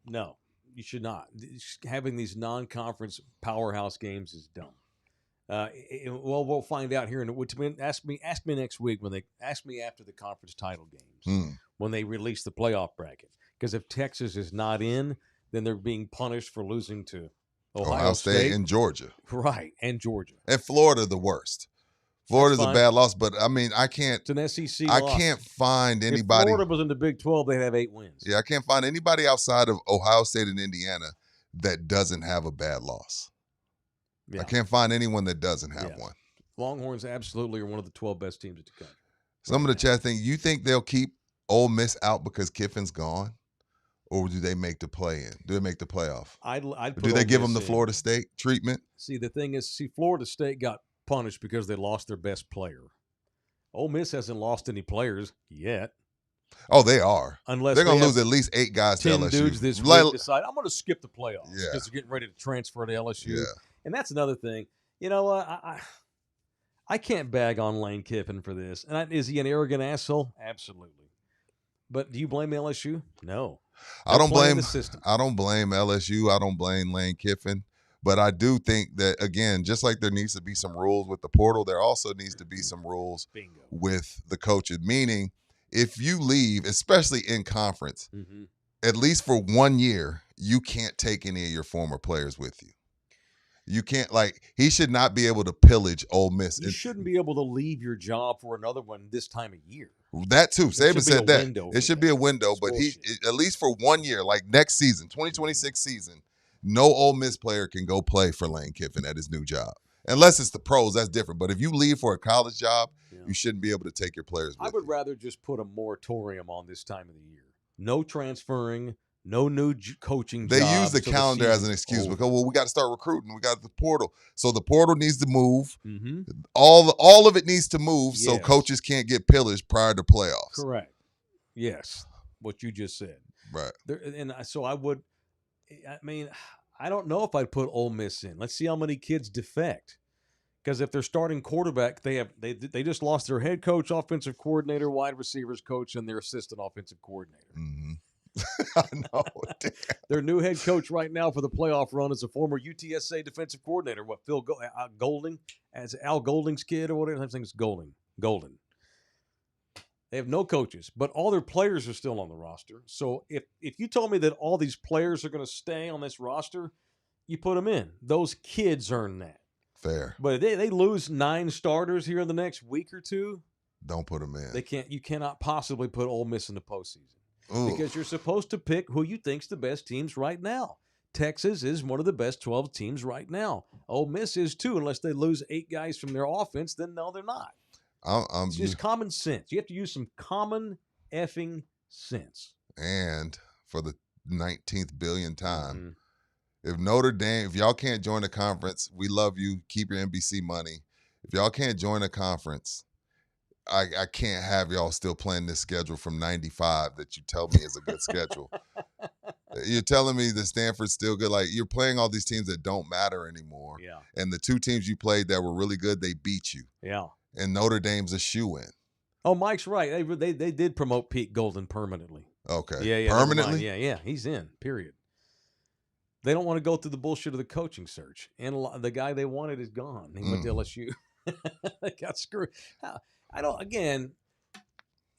No, you should not. Having these non-conference powerhouse games is dumb. We'll find out here. Ask me next week when they ask me after the conference title games when they release the playoff bracket. Because if Texas is not in, then they're being punished for losing to Ohio State and Georgia. Right, and Georgia. And Florida, the worst. Florida's a bad loss, but I mean, I can't. It's an SEC I loss. can't find anybody. If Florida was in the Big 12, they'd have 8 wins. Yeah, I can't find anybody outside of Ohio State and Indiana that doesn't have a bad loss. Yeah. I can't find anyone that doesn't have one. Longhorns absolutely are one of the 12 best teams in the country. Some of the chat think, you think they'll keep Ole Miss out because Kiffin's gone? Or do they make the play-in? Do they make the playoff? Do they give them the Florida State treatment? See, the thing is, Florida State got punished because they lost their best player. Ole Miss hasn't lost any players yet. Oh, they are. Unless They're going they to lose have at least 8 guys to 10 LSU. dudes this Like- week decide, I'm going to skip the playoffs because Yeah. they're getting ready to transfer to LSU. Yeah. And that's another thing. You know what? I can't bag on Lane Kiffin for this. And is he an arrogant asshole? Absolutely. But do you blame LSU? No. I don't blame the system. I don't blame LSU. I don't blame Lane Kiffin. But I do think that, again, just like there needs to be some rules with the portal, there also needs to be some rules Bingo. with the coaches. Meaning, if you leave, especially in conference, Mm-hmm. at least for 1 year, you can't take any of your former players with you. You can't, like, he should not be able to pillage Ole Miss. You shouldn't be able to leave your job for another one this time of year. That too. There Saban should be a said that. window It for should that. be a window, It's but bullshit. at least for 1 year, like next season, 2026 season, no Ole Miss player can go play for Lane Kiffin at his new job. Unless it's the pros, that's different. But if you leave for a college job, Yeah. you shouldn't be able to take your players with I would you. rather just put a moratorium on this time of the year. No transferring, no new coaching They jobs use the till calendar as an season's excuse over. because, well, we got to start recruiting. We got the portal. So the portal needs to move. Mm-hmm. All of it needs to move so Yes. coaches can't get pillaged prior to playoffs. Correct. Yes, what you just said. Right. So I would. I mean, I don't know if I'd put Ole Miss in. Let's see how many kids defect. Because if they're starting quarterback, they just lost their head coach, offensive coordinator, wide receivers coach, and their assistant offensive coordinator. Mm-hmm. I know. Damn. Their new head coach right now for the playoff run is a former UTSA defensive coordinator. What, Phil Golding, as Al Golding's kid or whatever. I think it's Golden. They have no coaches, but all their players are still on the roster. So if you told me that all these players are going to stay on this roster, you put them in. Those kids earn that. Fair. But they lose 9 starters here in the next week or two. Don't put them in. You cannot possibly put Ole Miss in the postseason. Ooh. Because you're supposed to pick who you think's the best teams right now. Texas is one of the best 12 teams right now. Ole Miss is too, unless they lose 8 guys from their offense. Then no, they're not. It's just common sense. You have to use some common effing sense. And for the 19th billion time, Mhm. if Notre Dame, if y'all can't join the conference, we love you. Keep your NBC money. If y'all can't join a conference, I can't have y'all still playing this schedule from 95 that you tell me is a good schedule. You're telling me that Stanford's still good. Like, you're playing all these teams that don't matter anymore. Yeah. And the 2 teams you played that were really good, they beat you. Yeah. And Notre Dame's a shoe-in. Oh, Mike's right. They did promote Pete Golden permanently. Okay. Yeah. Never mind. Permanently? Yeah. He's in, period. They don't want to go through the bullshit of the coaching search. And the guy they wanted is gone. He went to LSU. They got screwed. Again,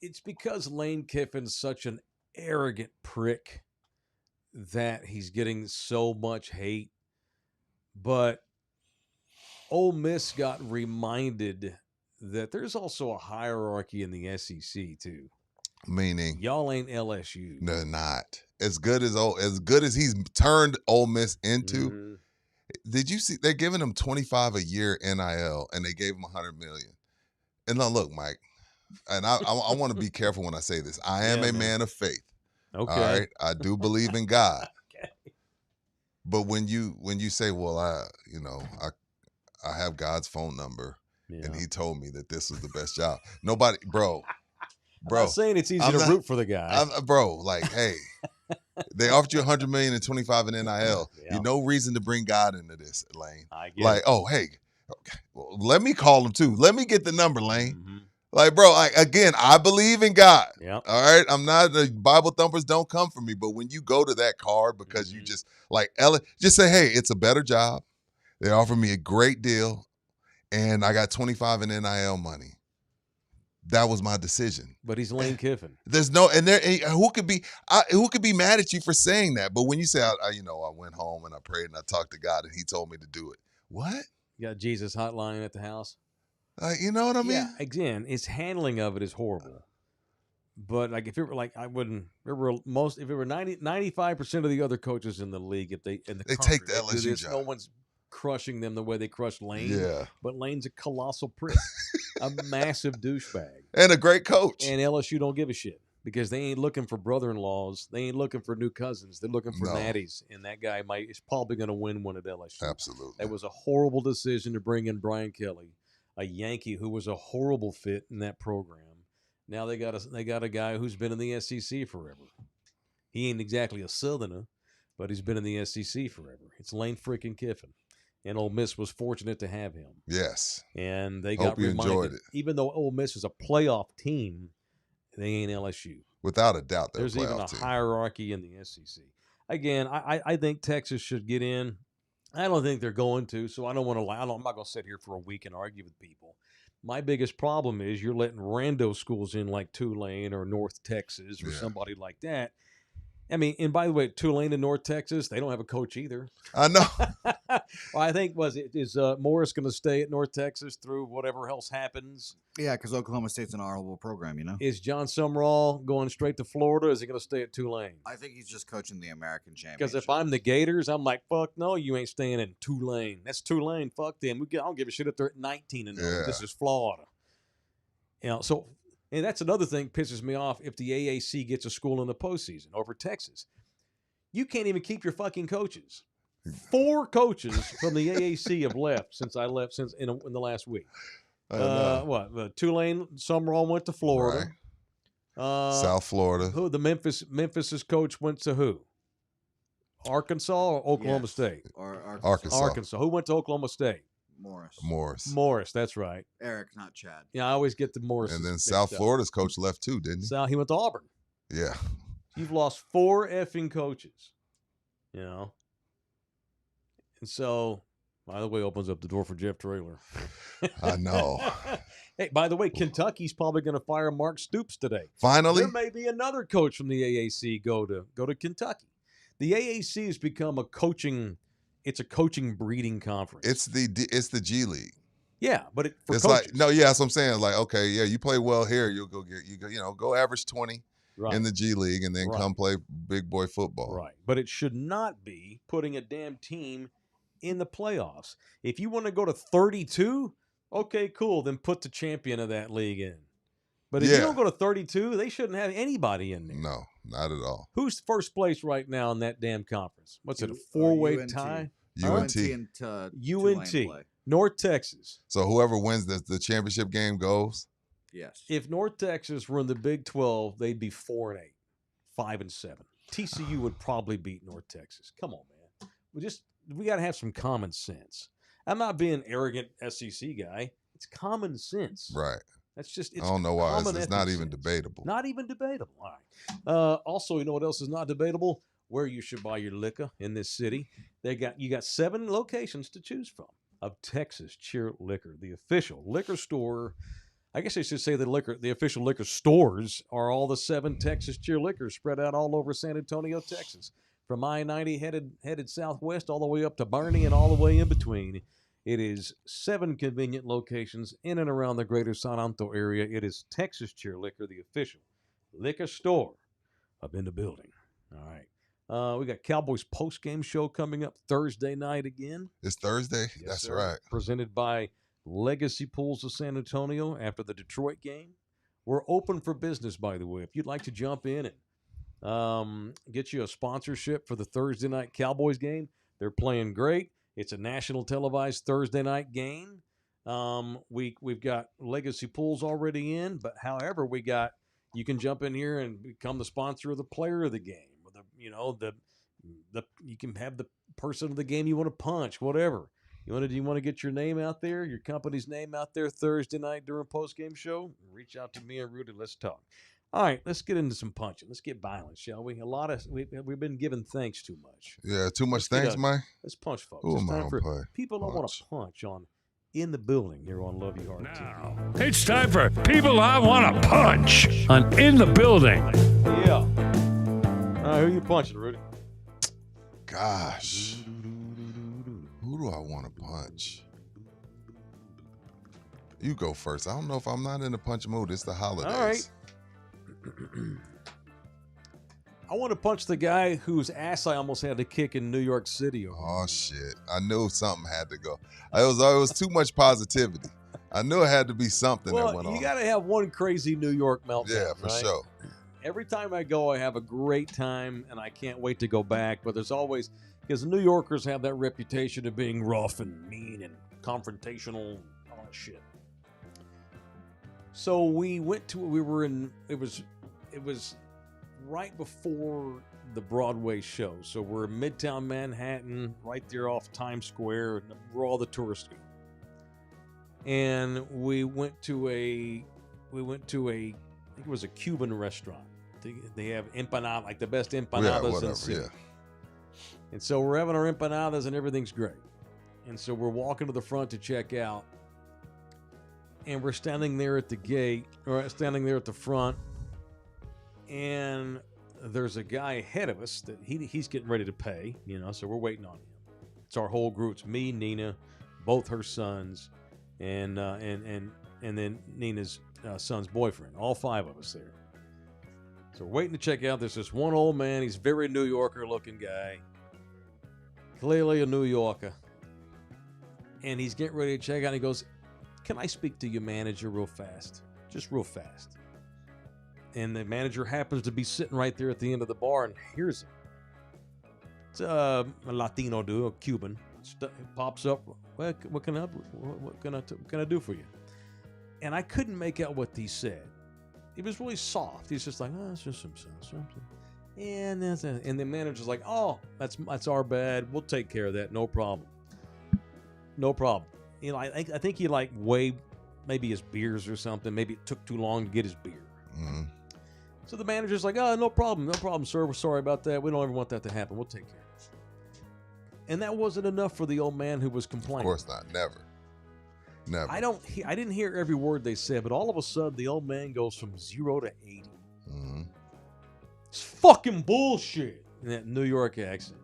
it's because Lane Kiffin's such an arrogant prick that he's getting so much hate. But Ole Miss got reminded that there's also a hierarchy in the SEC too. Meaning? Y'all ain't LSU. They're not. As good as he's turned Ole Miss into. Mhm. Did you see they're giving him 25 a year NIL and they gave him 100 million. And now look, Mike, and I want to be careful when I say this. I am a man of faith. Okay. All right. I do believe in God. Okay. But when you say, well, I have God's phone number Yeah. and he told me that this was the best job. Nobody, bro. I'm not saying it's easy I'm to not- root for the guy. Bro, like, hey, they offered you 100 million and 25 in NIL. Yeah. You no reason to bring God into this, Lane. I get Like, it. oh, hey, okay, well, let me call him too. Let me get the number, Lane. Mhm. Like, bro, again, I believe in God. Yep. All right. I'm not, the Bible thumpers don't come for me. But when you go to that card because you Mhm. just just say, hey, it's a better job. They offer me a great deal. And I got 25 in NIL money. That was my decision. But he's Lane Kiffin. There's no, and who could be mad at you for saying that? But when you say, I went home and I prayed and I talked to God and he told me to do it. What? You got Jesus hotline at the house. You know what I mean? Yeah, again, his handling of it is horrible. But like, if it were like, if it were 95% of the other coaches in the league, They take the LSU no job. one's crushing them the way they crush Lane. Yeah. But Lane's a colossal prick, a massive douchebag. And a great coach. And LSU don't give a shit because they ain't looking for brother-in-laws. They ain't looking for new cousins. They're looking for No. natties. And that guy is probably going to win one at LSU. Absolutely. That was a horrible decision to bring in Brian Kelly, a Yankee who was a horrible fit in that program. Now they got a guy who's been in the SEC forever. He ain't exactly a Southerner, but he's been in the SEC forever. It's Lane freaking Kiffin. And Ole Miss was fortunate to have him. Yes. And they Hope got you reminded, enjoyed it. even though Ole Miss is a playoff team, they ain't LSU. Without a doubt, they're There's a playoff even a team. hierarchy in the SEC. Again, I think Texas should get in. I don't think they're going to, so I don't want to lie. I'm not going to sit here for a week and argue with people. My biggest problem is you're letting rando schools in like Tulane or North Texas or somebody like that. I mean, and by the way, Tulane and North Texas, they don't have a coach either. I know. Well, I think is Morris going to stay at North Texas through whatever else happens? Yeah, because Oklahoma State's an honorable program, you know? Is John Sumrall going straight to Florida? Or is he going to stay at Tulane? I think he's just coaching the American Championship. Because if I'm the Gators, I'm like, fuck no, you ain't staying in Tulane. That's Tulane. Fuck them. I don't give a shit if they're at 19 and this is Florida. You know, so, and that's another thing pisses me off if the AAC gets a school in the postseason over Texas. You can't even keep your fucking coaches. 4 coaches from the AAC have left since in the last week. Tulane, Sumrall went to Florida. Right. South Florida. Who the Memphis's coach went to who? Arkansas or Oklahoma State? Arkansas. Who went to Oklahoma State? Morris. That's right. Eric, not Chad. Yeah, I always get the Morris. And then South Florida's coach left too, didn't he? He went to Auburn. Yeah. You've lost 4 effing coaches. You know. And so, by the way, opens up the door for Jeff Traylor. I know. Hey, by the way, Kentucky's probably going to fire Mark Stoops today. Finally, there may be another coach from the AAC go to Kentucky. The AAC has become a coaching breeding conference. It's the G League. Yeah, but it's coaches. Like that's what I'm saying. Like, okay, yeah, you play well here, you'll go average 20 in the G League, and then come play big boy football. Right, but it should not be putting a damn team in the playoffs. If you want to go to 32, okay, cool. Then put the champion of that league in. But if you don't go to 32, they shouldn't have anybody in there. No, not at all. Who's first place right now in that damn conference? What's it, a 4-way tie? UNT. UNT. North Texas. So whoever wins the championship game goes? Yes. If North Texas were in the Big 12, they'd be 4-8, 5-7. TCU would probably beat North Texas. Come on, man. We got to have some common sense. I'm not being an arrogant SEC guy. It's common sense. Right. That's just, I don't know why. It's not even debatable. Not even debatable. All right. Also, you know what else is not debatable? Where you should buy your liquor in this city. You got 7 locations to choose from of Texas Cheer Liquor, the official liquor store. I guess I should say the official liquor stores are all the 7 Texas Cheer Liquors spread out all over San Antonio, Texas. From I-90 headed southwest all the way up to Barney and all the way in between. It is 7 convenient locations in and around the greater San Antonio area. It is Texas Cheer Liquor, the official liquor store up in the building. All right. We got Cowboys post-game show coming up Thursday night again. It's Thursday? Yes, That's sir. right. Presented by Legacy Pools of San Antonio after the Detroit game. We're open for business, by the way. If you'd like to jump in and get you a sponsorship for the Thursday night Cowboys game, they're playing great. It's a national televised Thursday night game. We've got Legacy Pools already in, but however, you can jump in here and become the sponsor of the player of the game. You can have the person of the game you want to punch, whatever. You want to get your name out there, your company's name out there Thursday night during post-game show? Reach out to me and Rudy. Let's talk. All right, let's get into some punching. Let's get violent, shall we? We've been giving thanks too much. Yeah, too much thanks, Mike. Let's punch, folks. Who it's am I time for play? people that want to punch on In the Building here on Love You Hard Now, TV. it's time for People I Want to Punch on In the Building. Yeah. All right, who are you punching, Rudy? Gosh. Who do I want to punch? You go first. I don't know if I'm not in the punch mood. It's the holidays. All right. I want to punch the guy whose ass I almost had to kick in New York City. Oh, shit. I knew something had to go. It was too much positivity. I knew it had to be something that went on. You got to have one crazy New York meltdown. Yeah, for sure. Every time I go, I have a great time, and I can't wait to go back. But there's always, because New Yorkers have that reputation of being rough and mean and confrontational and all that shit. So we went to. We were in. It was right before the Broadway show. So we're in Midtown Manhattan, right there off Times Square, where all the tourists go. And we went to a. I think it was a Cuban restaurant. They have empanada, like the best empanadas in the city. And so we're having our empanadas and everything's great. And so we're walking to the front to check out. And we're standing there at the gate, or standing there at the front. And there's a guy ahead of us that he's getting ready to pay, so we're waiting on him. It's our whole group. It's me, Nina, both her sons, and then Nina's son's boyfriend. All 5 of us there. So we're waiting to check out. There's this one old man. He's a very New Yorker looking guy. Clearly a New Yorker. And he's getting ready to check out. And he goes, "Can I speak to your manager real fast? Just real fast." And the manager happens to be sitting right there at the end of the bar and hears him. It's a Latino dude, a Cuban. Pops up. What can I do for you? And I couldn't make out what he said. He was really soft. He's just like, "Oh, it's just something." And the manager's like, "Oh, that's our bad. We'll take care of that. No problem. No problem." I think he weighed maybe his beers or something. Maybe it took too long to get his beer. Mm-hmm. So the manager's like, "Oh, no problem, sir. We're sorry about that. We don't ever want that to happen. We'll take care of it." And that wasn't enough for the old man who was complaining. Of course not. Never. I didn't hear every word they said, but all of a sudden the old man goes from 0 to 80. Mm-hmm. It's fucking bullshit in that New York accent.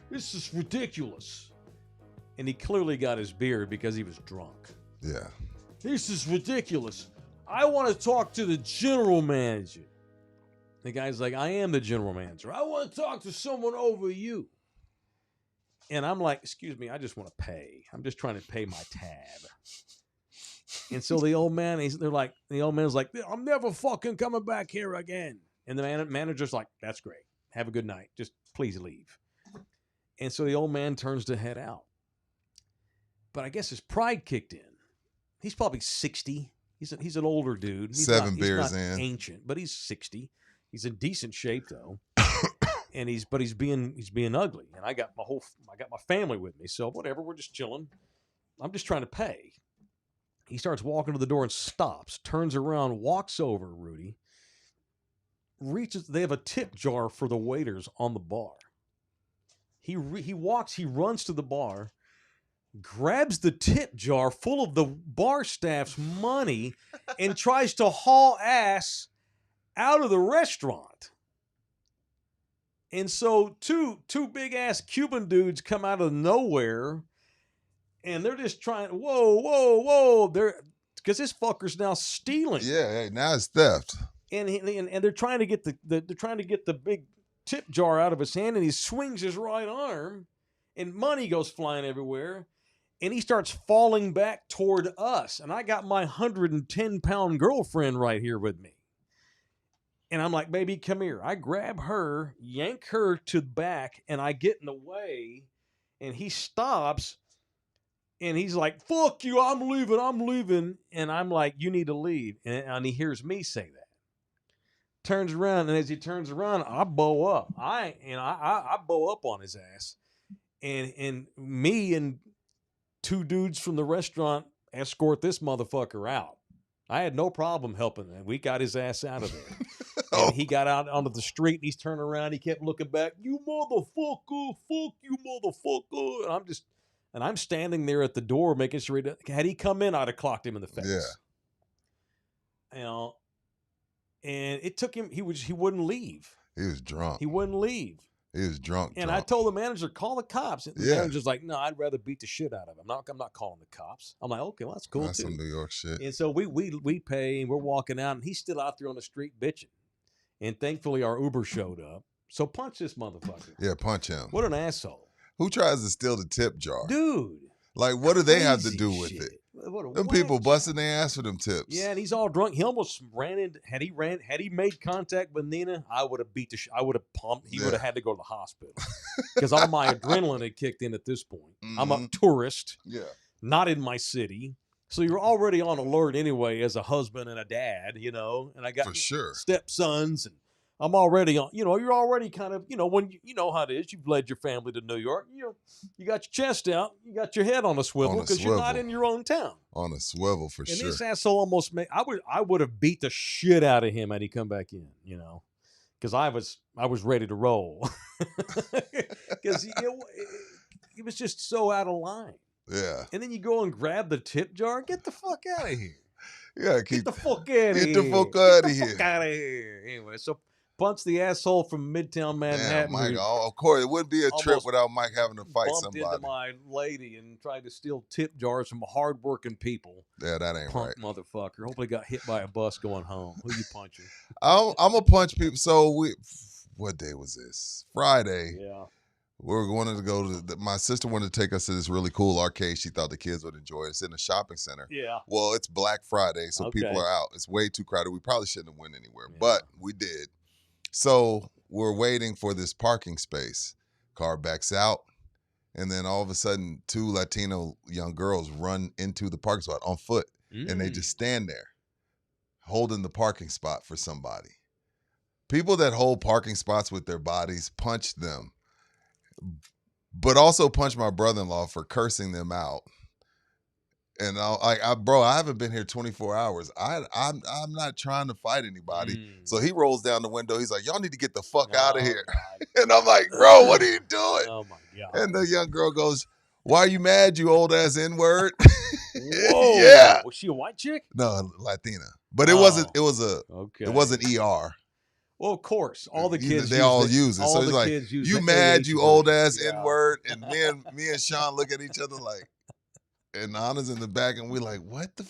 "This is ridiculous." And he clearly got his beer because he was drunk. Yeah. "This is ridiculous. I want to talk to the general manager." The guy's like, "I am the general manager. I want to talk to someone over you." And I'm like, "Excuse me, I just want to pay. I'm just trying to pay my tab." And so the old man, the old man's like, "I'm never fucking coming back here again." And the manager's like, "That's great. Have a good night. Just please leave." And so the old man turns to head out. But I guess his pride kicked in. He's probably 60. He's an older dude. He's 7 not beers in. Ancient, but he's 60. He's in decent shape though. And he's being ugly. And I got my family with me. So whatever, we're just chilling. I'm just trying to pay. He starts walking to the door and stops, turns around, walks over, Rudy. They have a tip jar for the waiters on the bar. He runs to the bar, grabs the tip jar full of the bar staff's money, and tries to haul ass out of the restaurant. And so two big ass Cuban dudes come out of nowhere, and they're just trying. Whoa! Because this fucker's now stealing. Yeah, now it's theft. And they're trying to get the big tip jar out of his hand, and he swings his right arm, and money goes flying everywhere, and he starts falling back toward us. And I got my 110-pound girlfriend right here with me. And I'm like, "Baby, come here." I grab her, yank her to the back, and I get in the way, and he stops, and he's like, "Fuck you, I'm leaving. And I'm like, "You need to leave." And he hears me say that. Turns around, and as he turns around, I bow up. I bow up on his ass. And me and 2 dudes from the restaurant escort this motherfucker out. I had no problem helping him. We got his ass out of there. And he got out onto the street, and he's turning around. He kept looking back. "You motherfucker, fuck you, motherfucker." And I'm standing there at the door making sure had he come in, I'd have clocked him in the face. Yeah. And it took him, he wouldn't leave. He was drunk. He wouldn't leave. He was drunk. And I told the manager, "Call the cops." And the manager's like, "No, I'd rather beat the shit out of him. I'm not calling the cops." I'm like, "Okay, well, that's cool That's too." some New York shit. And so we pay, and we're walking out, and he's still out there on the street bitching. And thankfully our Uber showed up. So punch this motherfucker. Yeah, punch him. What an asshole. Who tries to steal the tip jar? Dude. Like, what do they have to do with shit. it? What a Them whack people job. busting their ass for them tips. Yeah, and he's all drunk. He almost ran in. Had he made contact with Nina, I would have beat the I would have pumped. He would have had to go to the hospital because all my adrenaline had kicked in at this point. I'm a tourist, Yeah. not in my city. So you're already on alert anyway as a husband and a dad, and I got For sure. stepsons, and I'm already on, you're already kind of, when you know how it is, you've led your family to New York, you got your chest out, you got your head on a swivel because you're not in your own town. On a swivel for and sure. This asshole almost made, I would have beat the shit out of him had he come back in, because I was ready to roll because it was just so out of line. Yeah. And then you go and grab the tip jar. Get the fuck out of here. Yeah, Get the fuck out of here. Get the fuck out of here. Fuck out of here. Anyway, so punch the asshole from Midtown Manhattan. Damn, Mike. Of course, it wouldn't be a trip almost without Mike having to fight bumped somebody. into my lady and tried to steal tip jars from hardworking people. Yeah, that ain't Punk right. motherfucker. Hopefully got hit by a bus going home. Who you punching? I'm gonna punch people. So what day was this? Friday. Yeah. We were going to go to my sister wanted to take us to this really cool arcade. She thought the kids would enjoy it. It's in a shopping center. Yeah. Well, it's Black Friday, so Okay. people are out. It's way too crowded. We probably shouldn't have went anywhere, Yeah. but we did. So we're waiting for this parking space. Car backs out, and then all of a sudden, 2 Latino young girls run into the parking spot on foot, and they just stand there, holding the parking spot for somebody. People that hold parking spots with their bodies punch them, but also punch my brother-in-law for cursing them out. And I haven't been here 24 hours. I'm not trying to fight anybody. So he rolls down the window. He's like, y'all need to get the fuck out of here. And I'm like, bro, what are you doing? Oh my God. And the young girl goes, why are you mad, you old ass N-word? Whoa. Yeah. Was she a white chick? No, Latina. But it wasn't ER. Well, of course, all the kids. They all use it. So he's like, you mad, you old ass N-word? And me and Sean look at each other like, and Anna's in the back, and we're like, what the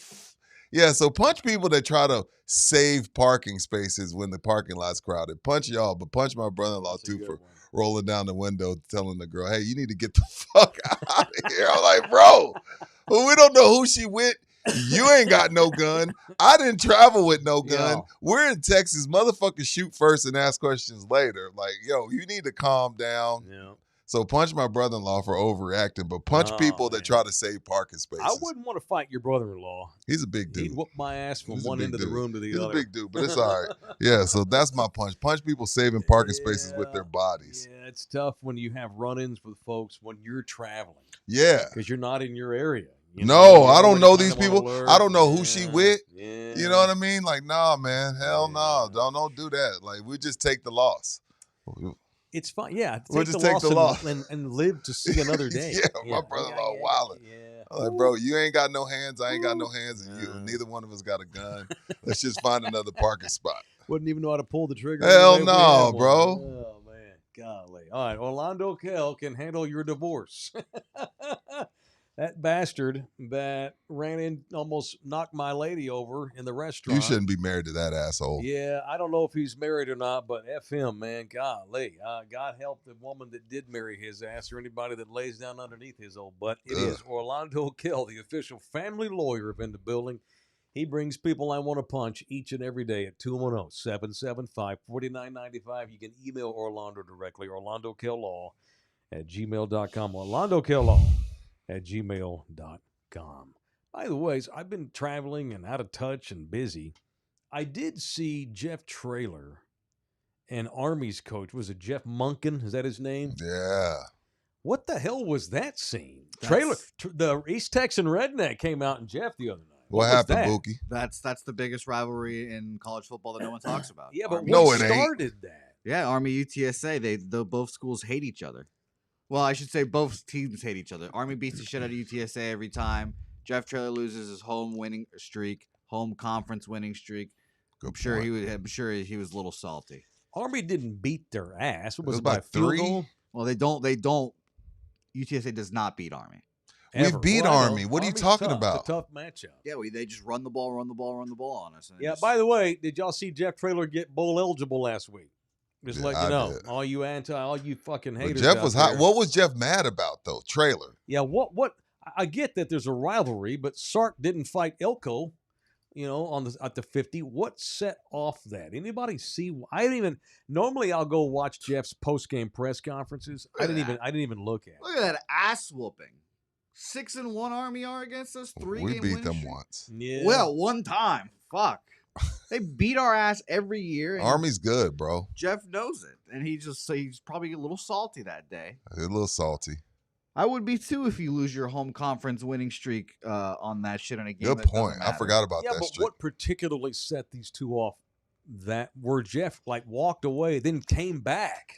Yeah, so punch people that try to save parking spaces when the parking lot's crowded. Punch y'all, but punch my brother-in-law too for rolling down the window telling the girl, hey, you need to get the fuck out of here. I'm like, bro, we don't know who she with. You ain't got no gun. I didn't travel with no gun. Yeah. We're in Texas. Motherfuckers shoot first and ask questions later. Like, yo, you need to calm down. Yeah. So punch my brother-in-law for overreacting, but punch people that try to save parking spaces. I wouldn't want to fight your brother-in-law. He's a big dude. He'd whoop my ass from one end of the room to the other. He's a big dude, but it's all right. Yeah, so that's my punch. Punch people saving parking spaces with their bodies. Yeah, it's tough when you have run-ins with folks when you're traveling. Yeah. Because you're not in your area. No, I don't know these people. I don't know who she with. Yeah. You know what I mean? Like, nah, man. Hell no. Don't do that. Like, we just take the loss. It's fine. Yeah. We'll just take the loss. And live to see another day. My brother-in-law wilding. Yeah. I'm like, bro, you ain't got no hands. I ain't got no hands. And neither one of us got a gun. Let's just find another parking spot. Wouldn't even know how to pull the trigger. Hell no, bro. Oh, man. Golly. All right. Orlando Kell can handle your divorce. That bastard that ran in, almost knocked my lady over in the restaurant. You shouldn't be married to that asshole. Yeah, I don't know if he's married or not, but F him, man. Golly. God help the woman that did marry his ass or anybody that lays down underneath his old butt. It is Orlando Kell, the official family lawyer in the building. He brings people I want to punch each and every day at 210-775-4995. You can email Orlando directly, orlandokell@gmail.com. orlandokell@gmail.com. By the way, I've been traveling and out of touch and busy. I did see Jeff Traylor and Army's coach. Was it Jeff Munkin? Is that his name? Yeah. What the hell was that scene? Traylor, the East Texan redneck came out and Jeff the other night. What happened, Bookie? That's the biggest rivalry in college football that no one talks about. Yeah, but Army, what started that? Yeah, Army UTSA. They both schools hate each other. Well, I should say both teams hate each other. Army beats the shit out of UTSA every time. Jeff Traylor loses his home conference winning streak. I'm sure he was a little salty. Army didn't beat their ass. It was by about field 3. goal? Well, they don't. UTSA does not beat Army. We beat Army. What are you talking about? It's a tough matchup. Yeah, they just run the ball on us. Yeah, by the way, did y'all see Jeff Traylor get bowl eligible last week? Just let you know. All you fucking haters. But Jeff was hot. What was Jeff mad about, though? Traylor. Yeah, what? I get that there's a rivalry, but Sark didn't fight Elko, at the 50. What set off that? Anybody see? I didn't even. Normally, I'll go watch Jeff's post-game press conferences. I didn't even look at it. Look at that ass whooping. 6-1 Army are against us. We beat them once. Yeah. Well, one time. Fuck. They beat our ass every year. And Army's good, bro. Jeff knows it, and he's probably a little salty that day. A little salty. I would be too if you lose your home conference winning streak on that shit in a game. Good point. I forgot about yeah, that but streak. what particularly set these two off that where Jeff like walked away, then came back.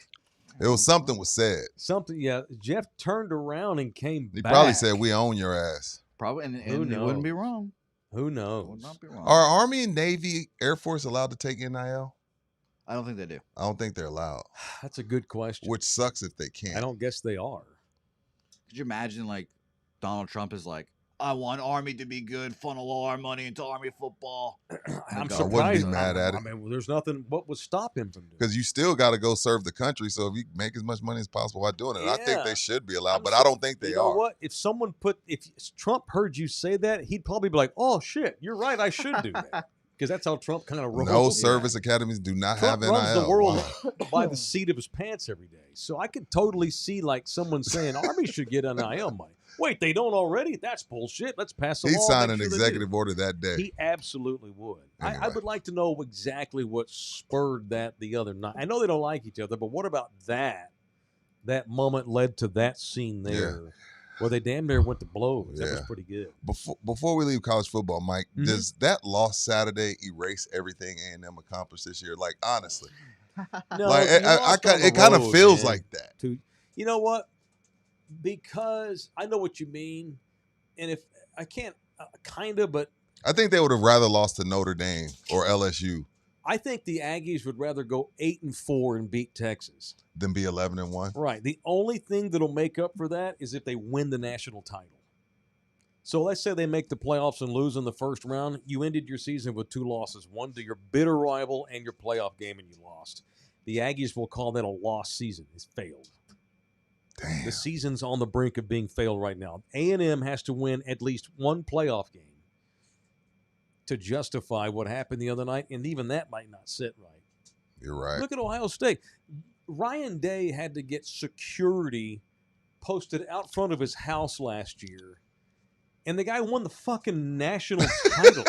It was something was said. Something, yeah. Jeff turned around and came He back. probably said, "We own your ass." Probably, and Who it wouldn't knows? be wrong. Who It knows? would not be wrong. Are Army and Navy, Air Force allowed to take NIL? I don't think they do. I don't think they're allowed, That's a good question. which sucks if they can't. I don't guess they are. Could you imagine like Donald Trump is like, I want Army to be good, funnel all our money into Army football. I'm I surprised. wouldn't be mad at I it. mean, there's nothing. What would stop him from doing? Because you still got to go serve the country. So if you make as much money as possible while doing it, I think Yeah. they should be allowed. I'm But so- I don't think they You know are. what? If someone if Trump heard you say that, he'd probably be like, "Oh shit, you're right. I should do that." Because that's how Trump kind of rolls. No service academies do not Trump have NIL. runs the world Wow. by the seat of his pants every day. So I could totally see like someone saying Army should get NIL money. Wait, they don't already? That's bullshit. Let's pass a He law. signed make an sure they do. executive order that day. He absolutely would. I Anyway. would like to know exactly what spurred that the other night. I know they don't like each other, but what about that? That moment led to that scene there where they damn near went to blows. That was Yeah. pretty good. Before we leave college football, Mike, Mhm. does that loss Saturday erase everything A&M accomplished this year? Like, honestly. No, Like, you lost on the it kind of road, feels man. like that. You know what? Because I know what you mean, and if I can't, kind of, but I think they would have rather lost to Notre Dame or LSU I think the Aggies would rather go 8-4 and beat Texas. than be 11-1. Right. The only thing that'll make up for that is if they win the national title. So let's say they make the playoffs and lose in the first round. You ended your season with 2 losses, one to your bitter rival and your playoff game, and you lost. The Aggies will call that a lost season. It's failed. Damn. The season's on the brink of being failed right now. A&M has to win at least one playoff game to justify what happened the other night, and even that might not sit right. You're right. Look at Ohio State. Ryan Day had to get security posted out front of his house last year, and the guy won the fucking national title.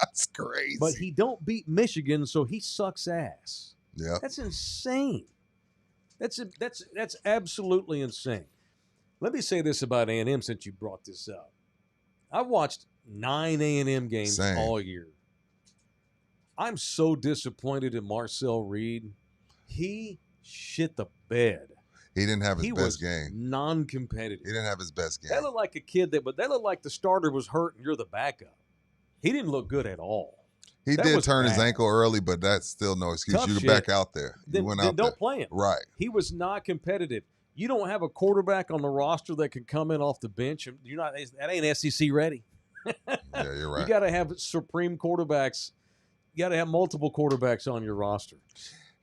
That's crazy. But he don't beat Michigan, so he sucks ass. Yeah. That's insane. That's absolutely insane. Let me say this about A&M since you brought this up. I've watched 9 A&M games Same. all year. I'm so disappointed in Marcel Reed. He shit the bed. He didn't have his He best was game. non-competitive. He didn't have his best game. That looked like a kid that looked like the starter was hurt and you're the backup. He didn't look good at all. He that did was turn his bad. ankle early, but that's still no excuse. Tough You were shit. back out there. You Then went out there. don't play him. Right. He was not competitive. You don't have a quarterback on the roster that can come in off the bench. You're not. That ain't SEC ready. Yeah, you're right. You got to have supreme quarterbacks. You got to have multiple quarterbacks on your roster.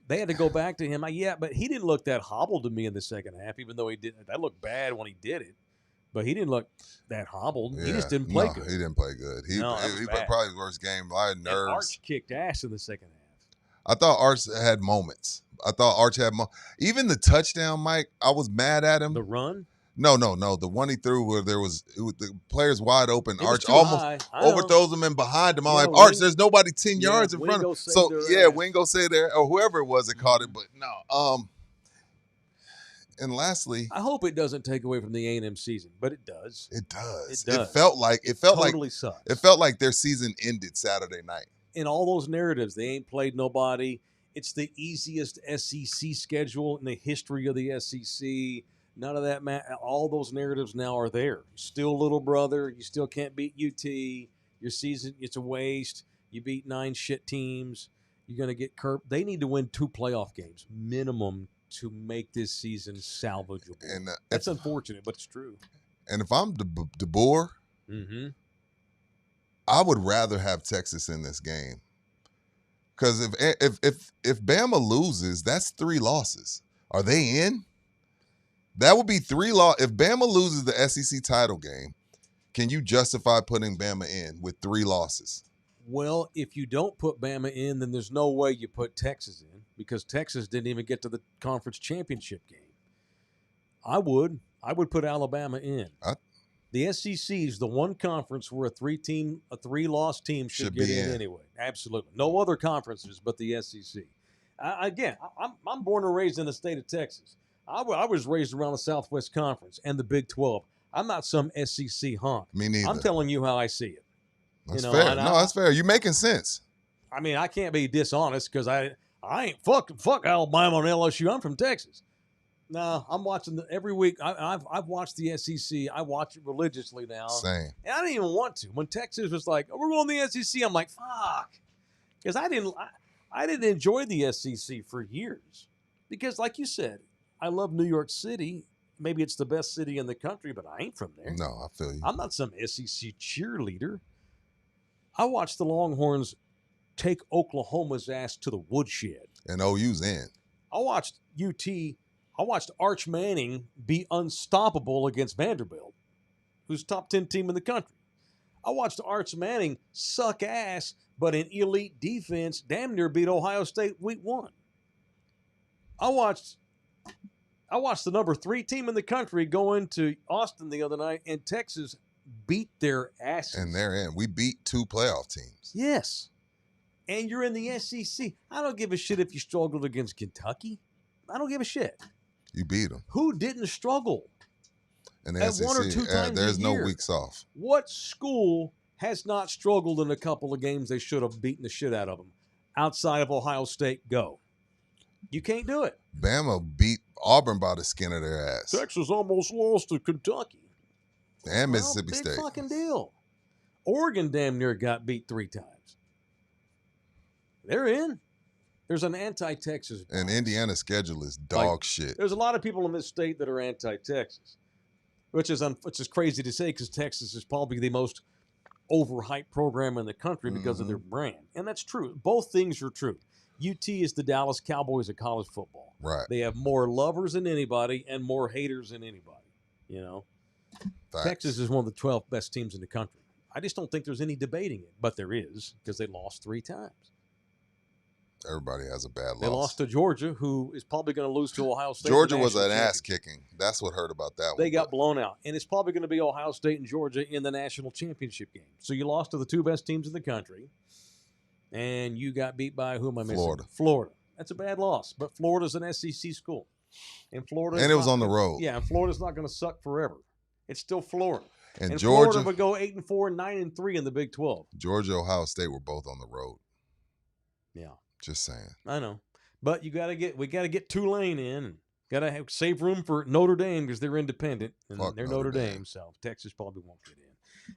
They had to go back to him. Yeah, but he didn't look that hobbled to me in the second half, even though he did. That looked bad when he did it, but he didn't look that hobbled. He just didn't play no, good. He didn't play good. He No, that was played bad. probably his worst game. I had And nerves. Arch kicked ass in the second half. I thought Arch had moments. I thought Arch had even the touchdown, Mike. I was mad at him. The run, No. The one he threw where the player's wide open. it was Arch too almost high. I know. overthrows him and behind him. I'm Yeah, like, Arch, Wing- there's nobody 10 Yeah, yards in front of Wingo him. saved So their ass. Wingo say there or whoever it was that caught it. But no. And lastly, I hope it doesn't take away from the A&M season, but it does. it does. It does. It felt like Totally sucks. it felt like their season ended Saturday night. In all those narratives, they ain't played nobody. It's the easiest SEC schedule in the history of the SEC. None of that, all those narratives now are there. Still little brother. You still can't beat UT. Your season, it's a waste. You beat 9 shit teams. You're going to get curbed. They need to win 2 playoff games minimum to make this season salvageable. And That's unfortunate, but it's true. and if I'm DeBoer, Mm-hmm. I would rather have Texas in this game. Because if Bama loses, that's 3 losses. Are they in? That would be 3 losses. If Bama loses the SEC title game, can you justify putting Bama in with 3 losses? Well, if you don't put Bama in, then there's no way you put Texas in because Texas didn't even get to the conference championship game. I would. I would put Alabama in. I- The SEC is the one conference where a three-loss team should get in anyway. Absolutely. No other conferences but the SEC. I'm born and raised in the state of Texas. I was raised around the Southwest Conference and the Big 12. I'm not some SEC honk. Me neither. I'm telling you how I see it. That's fair. No, that's fair. You're making sense. I mean, I can't be dishonest because I ain't fuck Alabama and LSU. I'm from Texas. No, I'm watching every week. I've watched the SEC. I watch it religiously now. Same. And I didn't even want to. When Texas was like, "Oh, we're going to the SEC," I'm like, "Fuck," because I didn't enjoy the SEC for years. Because, like you said, I love New York City. Maybe it's the best city in the country, but I ain't from there. No, I feel you. I'm not some SEC cheerleader. I watched the Longhorns take Oklahoma's ass to the woodshed. And OU's in. I watched UT. I watched Arch Manning be unstoppable against Vanderbilt, who's top 10 team in the country. I watched Arch Manning suck ass, but in elite defense, damn near beat Ohio State week 1. I watched the number 3 team in the country go into Austin the other night, and Texas beat their asses. And they're in. We beat 2 playoff teams. Yes. And you're in the SEC. I don't give a shit if you struggled against Kentucky. I don't give a shit. You beat them. Who didn't struggle? And the at SEC, 1 or 2 times there's a no year? weeks off. What school has not struggled in a couple of games they should have beaten the shit out of them? Outside of Ohio State, go. You can't do it. Bama beat Auburn by the skin of their ass. Texas almost lost to Kentucky. And Mississippi big State. Fucking deal. Oregon damn near got beat 3 times. They're in. There's an anti-Texas. And Indiana's schedule is dog shit. There's a lot of people in this state that are anti-Texas, which is crazy to say because Texas is probably the most overhyped program in the country because of their brand. And that's true. Both things are true. UT is the Dallas Cowboys of college football. Right. They have more lovers than anybody and more haters than anybody. You know, Facts. Texas is one of the 12 best teams in the country. I just don't think there's any debating it, but there is because they lost 3 times. Everybody has a bad loss. They lost to Georgia, who is probably going to lose to Ohio State. Georgia was an ass kicking. That's what hurt about that one. They got blown out. And it's probably going to be Ohio State and Georgia in the national championship game. So you lost to the 2 best teams in the country. And you got beat by, who am I missing? Florida. Florida. That's a bad loss. But Florida's an SEC school. And Florida. And it was on the road. Yeah, and Florida's not going to suck forever. It's still Florida. And Florida Georgia would go 8-4, 9-3 in the Big 12. Georgia, Ohio State were both on the road. Yeah. Just saying. I know. But we got to get Tulane in. Got to save room for Notre Dame because they're independent. And Fuck they're Notre Notre Dame, so Texas probably won't get in.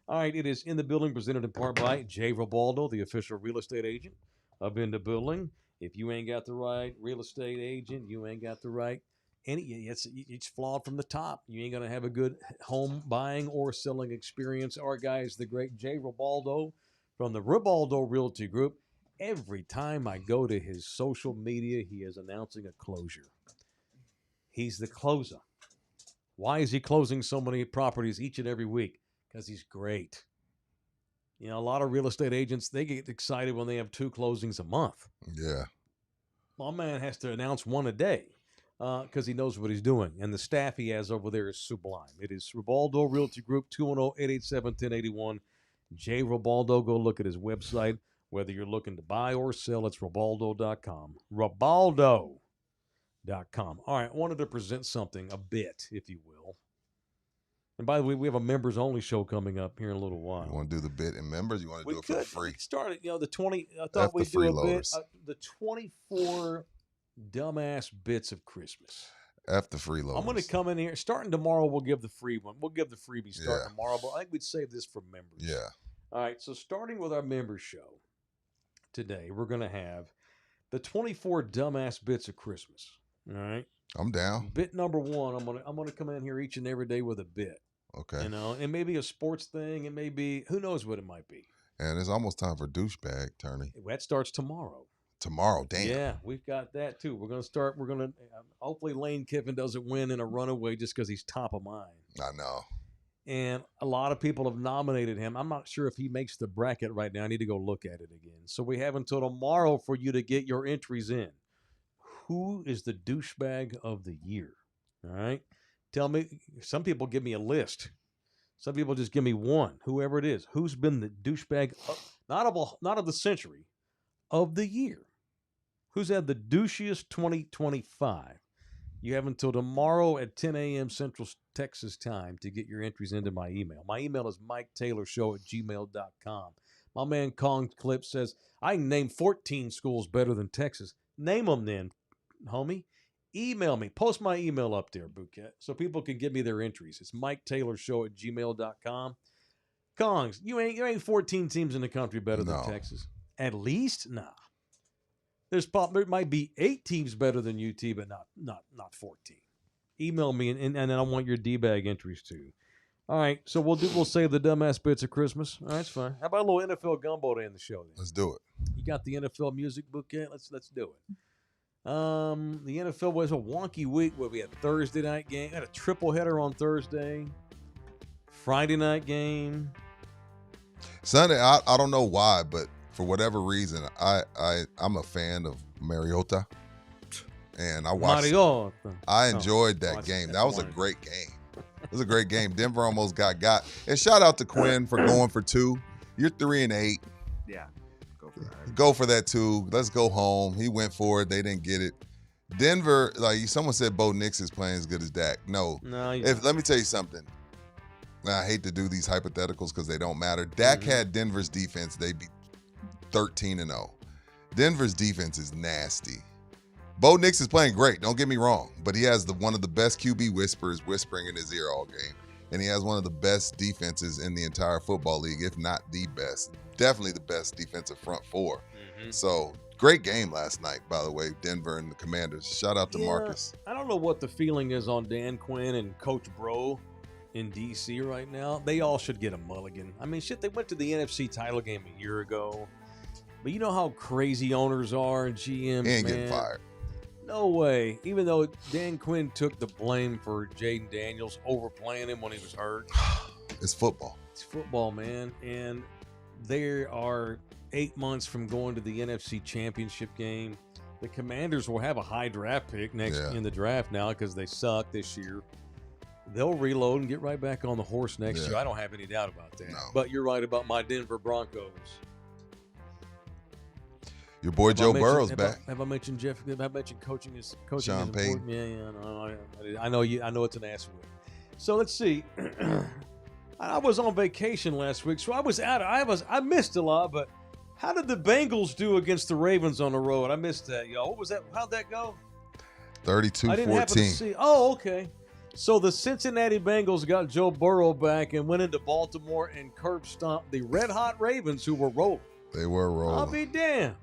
All right, it is In the Building, presented in part by Jay Ribaldo, the official real estate agent of In the Building. If you ain't got the right real estate agent, you ain't got the right it's flawed from the top. You ain't going to have a good home buying or selling experience. Our guy is the great Jay Ribaldo from the Ribaldo Realty Group. Every time I go to his social media, he is announcing a closure. He's the closer. Why is he closing so many properties each and every week? Because he's great. You know, a lot of real estate agents, they get excited when they have 2 closings a month. Yeah. My man has to announce 1 a day because he knows what he's doing. And the staff he has over there is sublime. It is Ribaldo Realty Group, 210-887-1081. Jay Ribaldo, go look at his website. Whether you're looking to buy or sell, it's Ribaldo.com. Ribaldo.com. All right, I wanted to present something, a bit, if you will. And by the way, we have a members-only show coming up here in a little while. You want to do the bit in members? You want to do it for free? We started, the 20. I thought we'd do a bit. The 24 dumbass bits of Christmas. F the freeloaders. I'm going to come in here. Starting tomorrow, we'll give the free one. We'll give the freebie starting tomorrow, but I think we'd save this for members. Yeah. All right, so starting with our members show today, we're going to have the 24 dumbass bits of Christmas. All right. I'm down. Bit number 1, I'm gonna come in here each and every day with a bit. Okay. You know, it may be a sports thing. It may be, who knows what it might be. And it's almost time for douchebag, Turney. That starts tomorrow. Tomorrow, damn. Yeah, we've got that too. We're gonna hopefully Lane Kiffin doesn't win in a runaway just because he's top of mind. I know. And a lot of people have nominated him. I'm not sure if he makes the bracket right now. I need to go look at it again. So we have until tomorrow for you to get your entries in. Who is the douchebag of the year? All right. Tell me, some people give me a list. Some people just give me one, whoever it is. Who's been the douchebag, not of the century, of the year? Who's had the douchiest 2025? You have until tomorrow at 10 a.m. Central Texas time to get your entries into my email. My email is miketaylorshow@gmail.com. My man Kong Clip says, I can name 14 schools better than Texas. Name them then, homie. Email me. Post my email up there, Bouquet, so people can give me their entries. It's miketaylorshow@gmail.com. Kongs, you ain't 14 teams in the country better than Texas. At least? Nah. There might be 8 teams better than UT, but not 14. Email me, and then I want your D-bag entries too. All right, so we'll save the dumbass bits of Christmas. All right, that's fine. How about a little NFL gumbo to end the show then? Let's do it. You got the NFL music, Bouquet? Let's do it. The NFL was a wonky week where we had Thursday night game, had a triple header on Thursday, Friday night game. Sunday, I don't know why, but for whatever reason, I'm a fan of Mariota, and I watched. I enjoyed that game. That was a great game. It was a great game. Denver almost got. And shout out to Quinn for going for 2. You're 3-8. Yeah, go for that. Go for that 2. Let's go home. He went for it. They didn't get it. Denver, like someone said, Bo Nix is playing as good as Dak. No. Let me tell you something. I hate to do these hypotheticals because they don't matter. Dak had Denver's defense. They beat 13-0. Denver's defense is nasty. Bo Nix is playing great, don't get me wrong, but he has one of the best QB whisperers whispering in his ear all game, and he has one of the best defenses in the entire football league, if not the best. Definitely the best defensive front 4. So, great game last night, by the way, Denver and the Commanders. Shout out to Marcus. I don't know what the feeling is on Dan Quinn and Coach Bro in D.C. right now. They all should get a mulligan. I mean, shit, they went to the NFC title game a year ago. But you know how crazy owners are and GMs, He ain't getting fired. No way. Even though Dan Quinn took the blame for Jaden Daniels overplaying him when he was hurt. It's football. It's football, man. And they are 8 months from going to the NFC Championship game. The Commanders will have a high draft pick in the draft now because they suck this year. They'll reload and get right back on the horse next year. I don't have any doubt about that. No. But you're right about my Denver Broncos. Your boy Joe Burrow's back. Have I mentioned Jeff? Have I mentioned coaching is Sean Payton. Yeah. I know you. I know it's an ass whip. So let's see. I was on vacation last week, so I was out. I missed a lot, but how did the Bengals do against the Ravens on the road? I missed that, y'all. What was that? How'd that go? 32-14. I didn't happen to see. Oh, okay. So the Cincinnati Bengals got Joe Burrow back and went into Baltimore and curb stomped the red-hot Ravens, who were rolling. They were rolling. I'll be damned.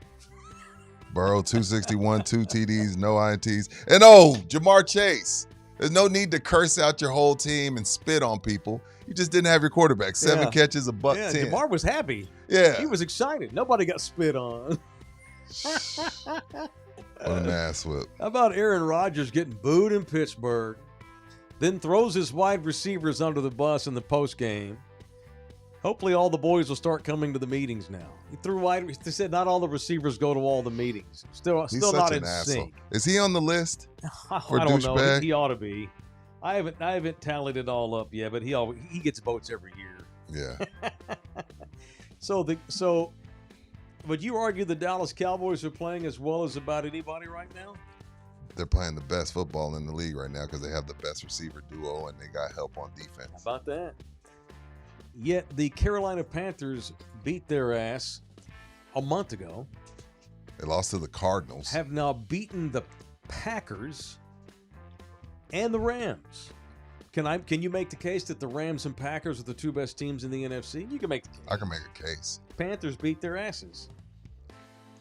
Burrow, 261, 2 TDs, no INTs. And Jamar Chase. There's no need to curse out your whole team and spit on people. You just didn't have your quarterback. 7 catches, a buck 10. Jamar was happy. Yeah. He was excited. Nobody got spit on. What an ass whip. How about Aaron Rodgers getting booed in Pittsburgh, then throws his wide receivers under the bus in the postgame? Hopefully all the boys will start coming to the meetings now. He said not all the receivers go to all the meetings. Still not in sync. Is he on the list for I don't know. douchebag? He ought to be. I haven't tallied it all up yet, but he gets votes every year. Yeah. So would you argue the Dallas Cowboys are playing as well as about anybody right now? They're playing the best football in the league right now because they have the best receiver duo and they got help on defense. How about that? Yet the Carolina Panthers beat their ass a month ago. They lost to the Cardinals. Have now beaten the Packers and the Rams. Can you make the case that the Rams and Packers are the 2 best teams in the NFC? You can make the case. I can make a case. Panthers beat their asses.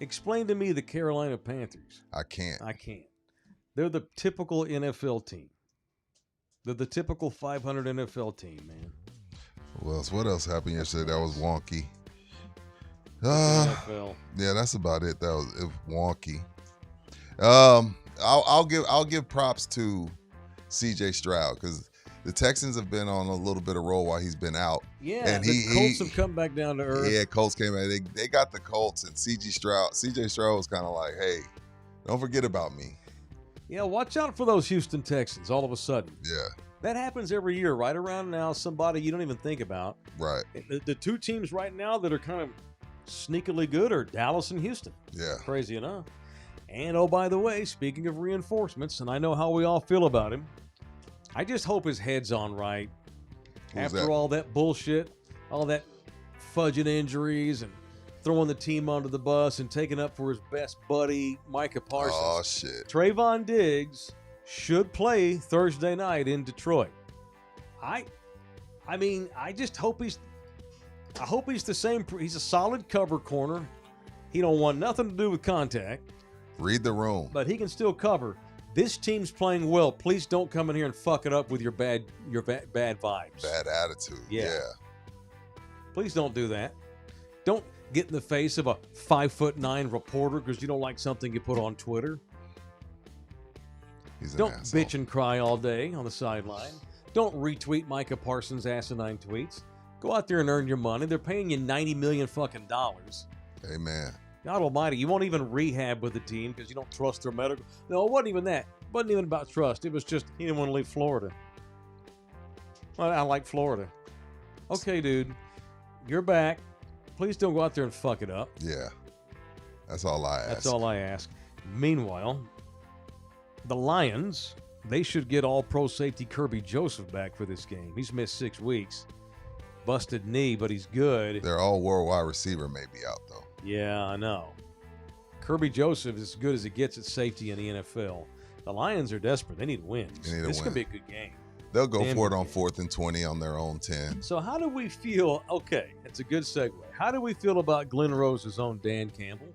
Explain to me the Carolina Panthers. I can't. They're the typical NFL team. They're the typical 500 NFL team, man. Well, what else happened yesterday that was wonky? Yeah, that's about it. It was wonky. I'll give props to C.J. Stroud because the Texans have been on a little bit of roll while he's been out. Yeah, and the Colts have come back down to earth. Yeah, Colts came out. They got the Colts, and C.J. Stroud was kind of like, hey, don't forget about me. Yeah, watch out for those Houston Texans all of a sudden. Yeah. That happens every year. Right around now, somebody you don't even think about. Right. The two teams right now that are kind of sneakily good are Dallas and Houston. Yeah. Crazy enough. And, oh, by the way, speaking of reinforcements, and I know how we all feel about him, I just hope his head's on right. Who's After that? all that bullshit, all that fudging injuries and throwing the team under the bus and taking up for his best buddy, Micah Parsons. Oh, shit. Trayvon Diggs should play Thursday night in Detroit. I mean, I just hope he's the same. He's a solid cover corner. He don't want nothing to do with contact. Read the room. But he can still cover. This team's playing well. Please don't come in here and fuck it up with your bad vibes. Bad attitude. Yeah. Please don't do that. Don't get in the face of a 5'9" reporter because you don't like something you put on Twitter. He's an Don't asshole. bitch and cry all day on the sideline. Don't retweet Micah Parsons' asinine tweets. Go out there and earn your money. They're paying you $90 million fucking dollars. Amen. God almighty, you won't even rehab with the team because you don't trust their medical. No, it wasn't even that. It wasn't even about trust. It was just he didn't want to leave Florida. Well, I like Florida. Okay, dude, you're back. Please don't go out there and fuck it up. Yeah. That's all I ask. That's all I ask. Meanwhile, the Lions, they should get all-pro safety Kirby Joseph back for this game. He's missed 6 weeks. Busted knee, but he's good. Their all-world wide receiver may be out, though. Yeah, I know. Kirby Joseph is as good as it gets at safety in the NFL. The Lions are desperate. They need wins. They need a This win. could be a good game. They'll go Damn for it good on game. 4th and 20 on their own 10. So how do we feel? Okay, it's a good segue. How do we feel about Glenn Rose's own Dan Campbell?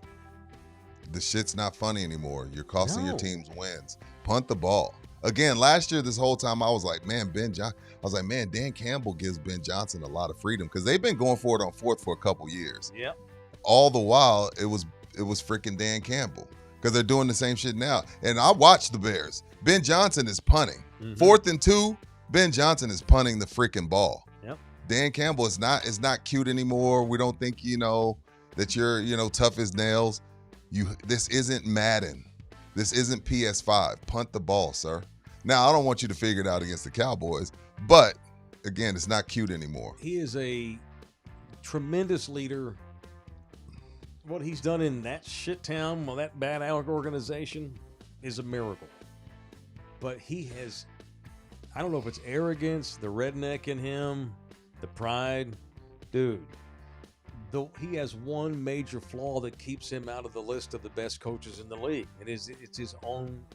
The shit's not funny anymore. You're costing your No. team's wins. Punt the ball. Again, last year, this whole time, I was like, man, Dan Campbell gives Ben Johnson a lot of freedom because they've been going for it on 4th for a couple years. Yep. All the while, it was freaking Dan Campbell because they're doing the same shit now. And I watched the Bears. Ben Johnson is punting. 4th and 2, Ben Johnson is punting the freaking ball. Yep. Dan Campbell is not cute anymore. We don't think, that you're, tough as nails. This isn't Madden. This isn't PS5. Punt the ball, sir. Now, I don't want you to figure it out against the Cowboys, but again, it's not cute anymore. He is a tremendous leader. What he's done in that shit town, well, that bad organization, is a miracle. But he has, I don't know if it's arrogance, the redneck in him, the pride. Dude, he has one major flaw that keeps him out of the list of the best coaches in the league. It's his own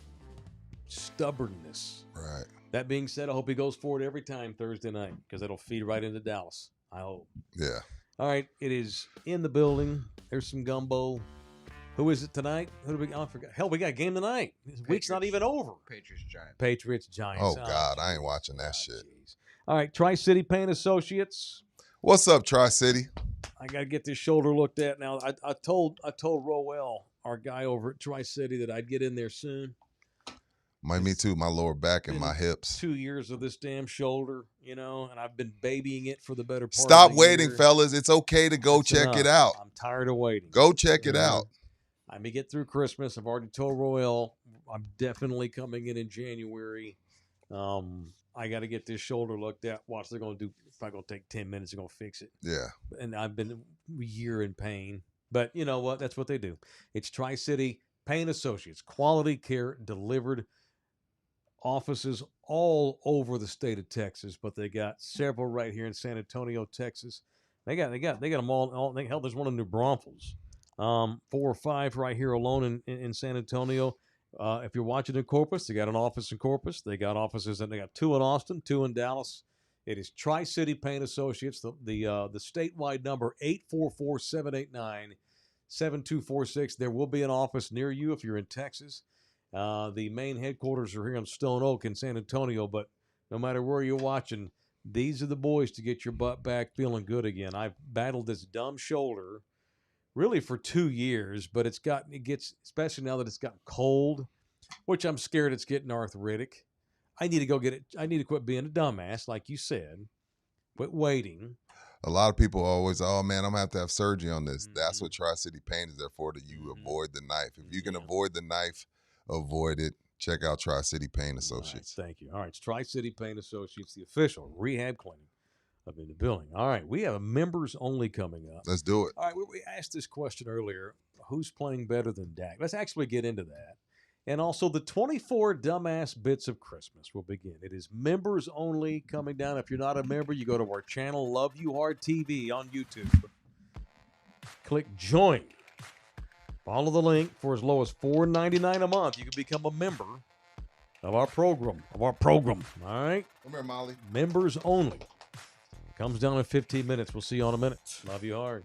stubbornness. Right. That being said, I hope he goes for it every time Thursday night because it'll feed right into Dallas. I hope. Yeah. All right, it is in the building. There's some gumbo. Who is it tonight? Who do we? Oh, I forgot. Hell, we got a game tonight. This week's not even over. Patriots Giants. Oh, Oh, God, I ain't watching that shit. Geez. All right, Tri-City Paint Associates. What's up, Tri-City? I got to get this shoulder looked at now. I told Roel, our guy over at Tri-City, that I'd get in there soon. Me too. My lower back and my hips. 2 years of this damn shoulder, and I've been babying it for the better part Stop of the waiting, year. fellas. It's okay to go That's check enough. it out. I'm tired of waiting. Go check it Yeah. out. I may get through Christmas. I've already told Royal I'm definitely coming in January. I got to get this shoulder looked at. Watch, they're going to do. It's probably going to take 10 minutes. They're going to fix it. Yeah. And I've been a year in pain. But you know what? That's what they do. It's Tri-City Paint Associates. Quality care delivered. Offices all over the state of Texas, but they got several right here in San Antonio, Texas. They got them all. Hell, there's one in New Braunfels. 4 or 5 right here alone in San Antonio. If you're watching in Corpus, they got an office in Corpus. They got offices, and they got 2 in Austin, 2 in Dallas. It is Tri-City Paint Associates. The statewide number 844-789-7246. There will be an office near you if you're in Texas. The main headquarters are here in Stone Oak in San Antonio, but no matter where you're watching, these are the boys to get your butt back feeling good again. I've battled this dumb shoulder really for 2 years, but it gets, especially now that it's gotten cold, which I'm scared it's getting arthritic. I need to go get it. I need to quit being a dumbass, like you said. Quit waiting. A lot of people always, oh man, I'm gonna have to have surgery on this. That's what Tri-City Paint is there for, that you avoid the knife. If you can avoid the knife, avoid it. check out Tri-City Pain All Associates. right, thank you. All right, it's Tri-City Pain Associates, the official rehab clinic up in the building. All right, we have a members only coming up. Let's do it. All right, we asked this question earlier. Who's playing better than Dak? Let's actually get into that. And also the 24 dumbass bits of Christmas will begin. It is members only coming down. If you're not a member, you go to our channel, Love You Hard TV on YouTube. Click join. Follow the link for as low as $4.99 a month. You can become a member of our program. All right? Come here, Molly. Members only. Comes down in 15 minutes. We'll see you in a minute. Love you hard.